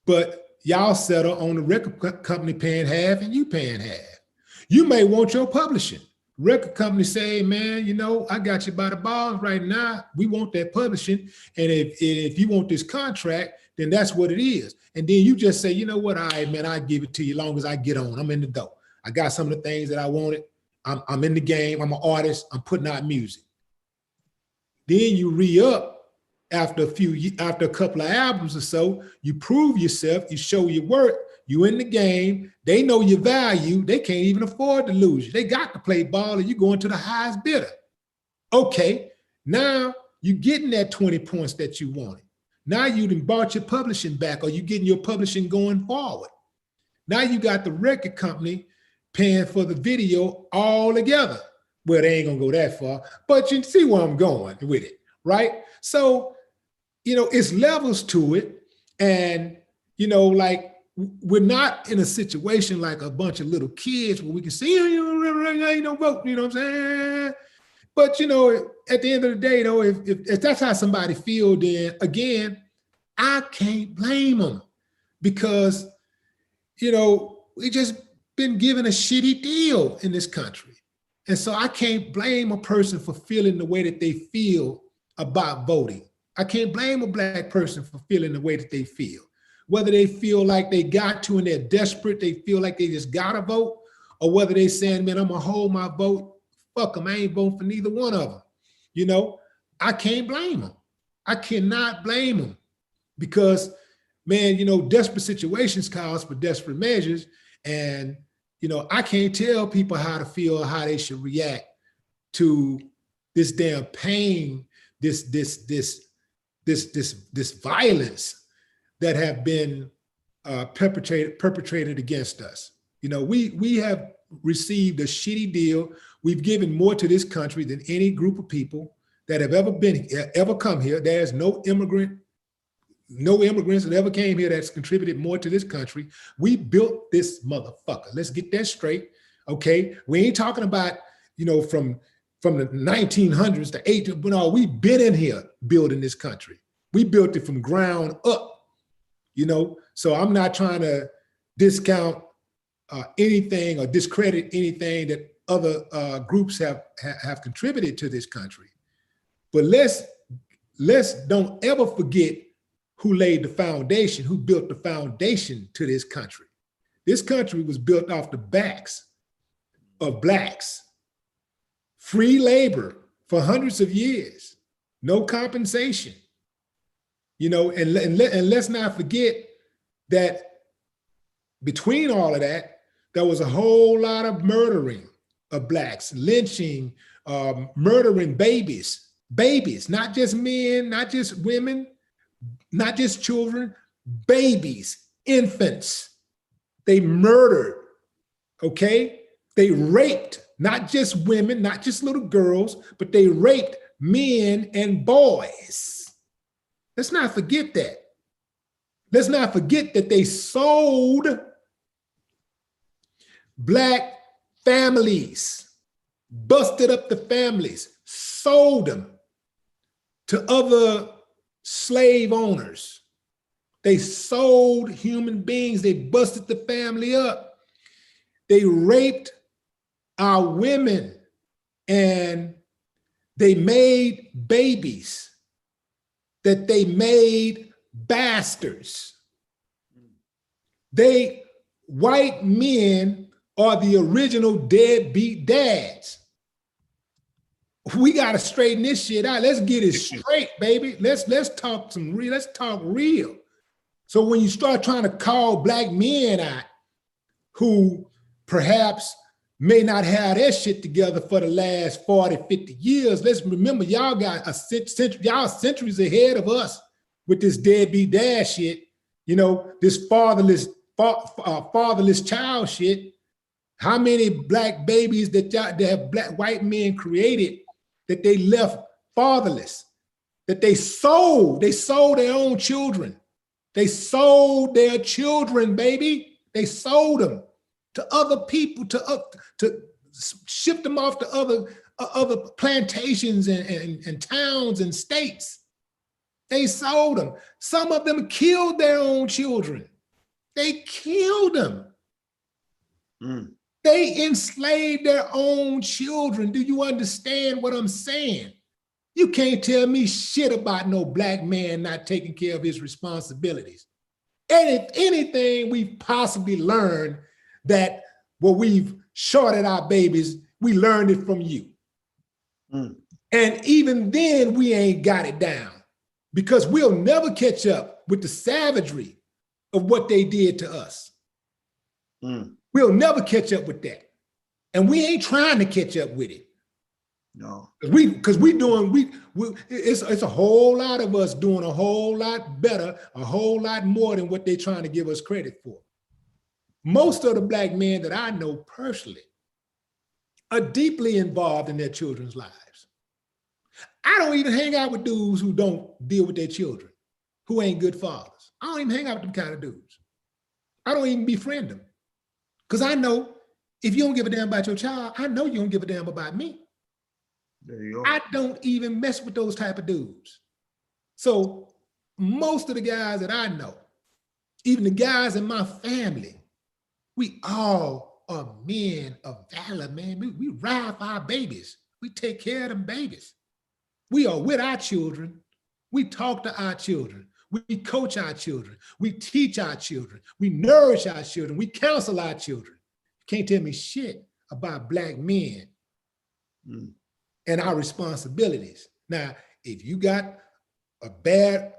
but y'all settle on the record company paying half and you paying half. You may want your publishing. Record company say, man, you know, I got you by the balls right now. We want that publishing. And if you want this contract, then that's what it is. And then you just say, you know what, all right, man, I'll give it to you as long as I get on. I'm in the door. I got some of the things that I wanted. I'm in the game. I'm an artist. I'm putting out music. Then you re-up after a couple of albums or so. You prove yourself. You show your work. You in the game. They know your value. They can't even afford to lose you. They got to play ball, and you going to the highest bidder. Okay, now you getting that 20 points that you wanted. Now you done bought your publishing back, or you getting your publishing going forward. Now you got the record company paying for the video all together. Well, they ain't gonna go that far, but you see where I'm going with it, right? So, you know, it's levels to it. And, you know, like, we're not in a situation like a bunch of little kids where we can see, you know, vote, you know what I'm saying? But, you know, at the end of the day, though, if that's how somebody feels, then again, I can't blame them, because, you know, we just been given a shitty deal in this country. And so I can't blame a person for feeling the way that they feel about voting. I can't blame a Black person for feeling the way that they feel. Whether they feel like they got to and they're desperate, they feel like they just gotta vote, or whether they saying, man, I'm gonna hold my vote, fuck them, I ain't voting for neither one of them. You know, I can't blame them. I cannot blame them, because, man, you know, desperate situations calls for desperate measures. And, you know, I can't tell people how to feel or how they should react to this damn pain, this violence that have been perpetrated against us. You know, we have received a shitty deal. We've given more to this country than any group of people that have ever come here. There's no immigrants that ever came here that's contributed more to this country. We built this motherfucker. Let's get that straight, okay? We ain't talking about, you know, from the 1900s to 1800s, but no, we've been in here building this country. We built it from ground up. You know, so I'm not trying to discount anything or discredit anything that other groups have contributed to this country. But let's don't ever forget who laid the foundation, who built the foundation to this country. This country was built off the backs of blacks. Free labor for hundreds of years, no compensation. You know, and let's not forget that between all of that, there was a whole lot of murdering of blacks, lynching, murdering babies, not just men, not just women, not just children, babies, infants. They murdered, okay? They raped not just women, not just little girls, but they raped men and boys. Let's not forget that. Let's not forget that they sold black families, busted up the families, sold them to other slave owners. They sold human beings. They busted the family up. They raped our women and they made babies that they made bastards. White men are the original deadbeat dads. We gotta straighten this shit out. Let's get it straight, baby. Let's talk let's talk real. So when you start trying to call black men out who perhaps may not have their shit together for the last 40, 50 years, let's remember y'all got y'all centuries ahead of us with this deadbeat dad shit, you know, this fatherless child shit. How many black babies that have black white men created that they left fatherless, that they sold their own children. They sold their children, baby. They sold them to other people, to ship them off to other plantations and towns and states. They sold them. Some of them killed their own children. They killed them. Mm. They enslaved their own children. Do you understand what I'm saying? You can't tell me shit about no black man not taking care of his responsibilities. And if anything we've possibly learned that what we've shorted our babies, we learned it from you. Mm. And even then we ain't got it down because we'll never catch up with the savagery of what they did to us. Mm. We'll never catch up with that. And we ain't trying to catch up with it. No. Because it's a whole lot of us doing a whole lot better, a whole lot more than what they're trying to give us credit for. Most of the black men that I know personally are deeply involved in their children's lives. I don't even hang out with dudes who don't deal with their children, who ain't good fathers. I don't even hang out with them kind of dudes. I don't even befriend them. Because I know if you don't give a damn about your child, I know you don't give a damn about me. There you go. I don't even mess with those type of dudes. So most of the guys that I know, even the guys in my family, we all are men of valor, man. We ride for our babies. We take care of them babies. We are with our children. We talk to our children. We coach our children. We teach our children. We nourish our children. We counsel our children. You can't tell me shit about black men and our responsibilities. Now, if you got a bad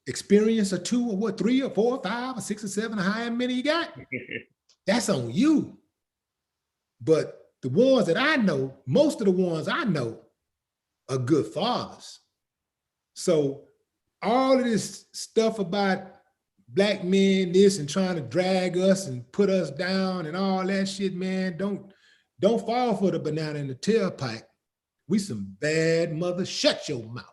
experience or two or what, 3 or 4 or 5 or 6 or 7 or however many you got, that's on you. But the ones that I know, most of the ones I know are good fathers. So all of this stuff about black men, this and trying to drag us and put us down and all that shit, man, don't fall for the banana in the tailpipe. We some bad mothers. Shut your mouth.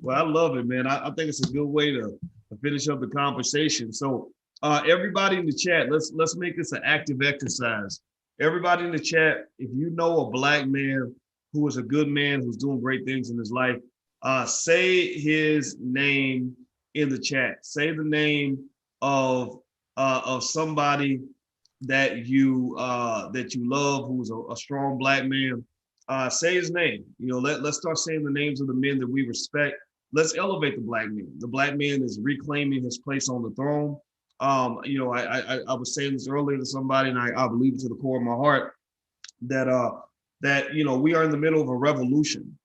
Well, I love it, man. I think it's a good way to finish up the conversation. So everybody in the chat, let's make this an active exercise. Everybody in the chat, if you know a black man who is a good man, who's doing great things in his life, say his name in the chat. Say the name of somebody that you love, who's a strong black man. say his name. Let's start saying the names of the men that we respect. Let's elevate the black man. The black man is reclaiming his place on the throne. I was saying this earlier to somebody, and I believe it to the core of my heart that we are in the middle of a revolution.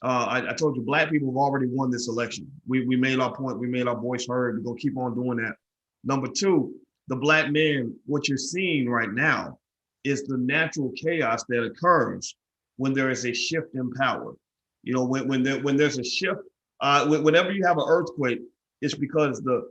I told you, black people have already won this election. We made our point. We made our voice heard. We're gonna keep on doing that. Number two, the black man. What you're seeing right now is the natural chaos that occurs when there is a shift in power. When there's a shift, whenever you have an earthquake, it's because the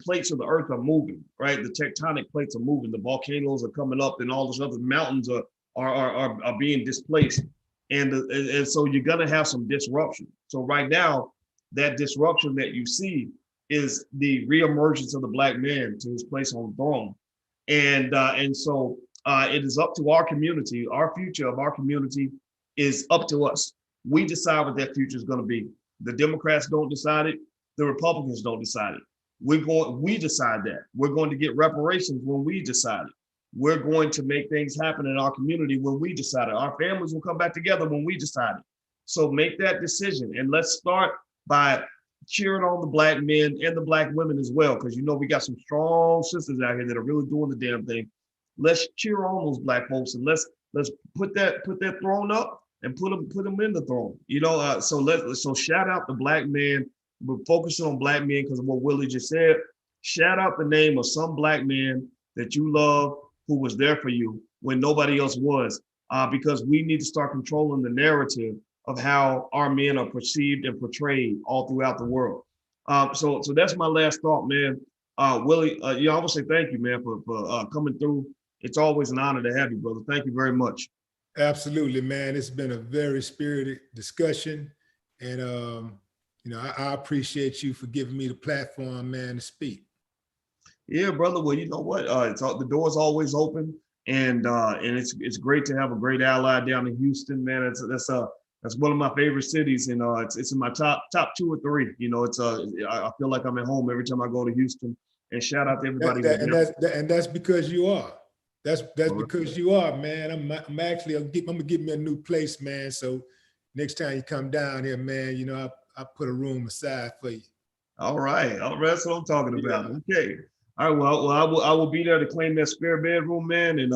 plates of the earth are moving, right? The tectonic plates are moving. The volcanoes are coming up, and all those other mountains are being displaced. And so you're gonna have some disruption. So right now, that disruption that you see is the reemergence of the black man to his place on the throne. And so it is up to our community. Our future of our community is up to us. We decide what that future is going to be. The Democrats don't decide it. The Republicans don't decide it. We decide that. We're going to get reparations when we decide it. We're going to make things happen in our community when we decide it. Our families will come back together when we decide it. So make that decision, and let's start by cheering on the black men and the black women as well, because we got some strong sisters out here that are really doing the damn thing. Let's cheer on those black folks, and let's put that throne up and put them in the throne. So shout out the black man. We're focusing on black men because of what Willie just said. Shout out the name of some black man that you love who was there for you when nobody else was, because we need to start controlling the narrative of how our men are perceived and portrayed all throughout the world. So that's my last thought, man. Willie, I want to say thank you, man, for coming through. It's always an honor to have you, brother. Thank you very much. Absolutely, man. It's been a very spirited discussion. And, I appreciate you for giving me the platform, man, to speak. Yeah, brother. Well, you know what? The door's always open. And it's great to have a great ally down in Houston, man. That's one of my favorite cities, and it's in my top 2 or 3. I feel like I'm at home every time I go to Houston. And shout out to everybody. And that's because you are. That's because you are, man. I'm gonna give me a new place, man. So next time you come down here, man, I put a room aside for you. All right, that's what I'm talking about. Yeah. Okay. All right. Well, I will be there to claim that spare bedroom, man. And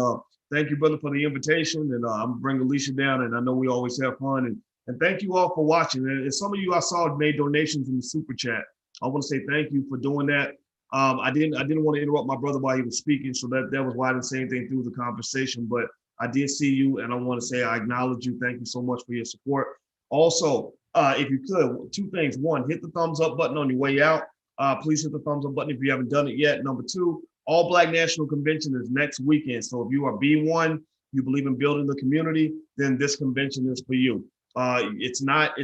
thank you, brother, for the invitation. And I'm gonna bring Alicia down, and I know we always have fun. And thank you all for watching. And some of you I saw made donations in the super chat. I want to say thank you for doing that. I didn't want to interrupt my brother while he was speaking, so that was why I didn't say anything through the conversation. But I did see you, and I want to say I acknowledge you. Thank you so much for your support. Also, if you could, 2 things. 1, hit the thumbs up button on your way out. Please hit the thumbs up button if you haven't done it yet. Number 2, All Black National Convention is next weekend. So if you are B1, you believe in building the community, then this convention is for you. It's not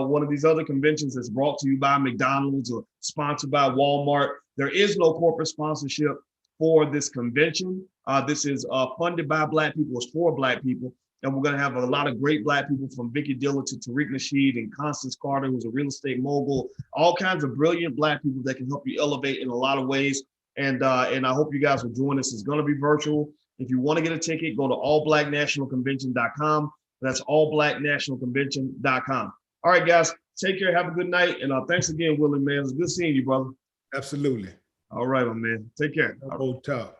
one of these other conventions that's brought to you by McDonald's or sponsored by Walmart. There is no corporate sponsorship for this convention. This is funded by Black people. It's for Black people. And we're going to have a lot of great Black people, from Vicky Diller to Tariq Nasheed and Constance Carter, who's a real estate mogul, all kinds of brilliant Black people that can help you elevate in a lot of ways. And I hope you guys will join us. It's going to be virtual. If you want to get a ticket, go to allblacknationalconvention.com. That's allblacknationalconvention.com. All right, guys, take care. Have a good night. And thanks again, Willie, man. It's good seeing you, brother. Absolutely. All right, my man. Take care. Old talk.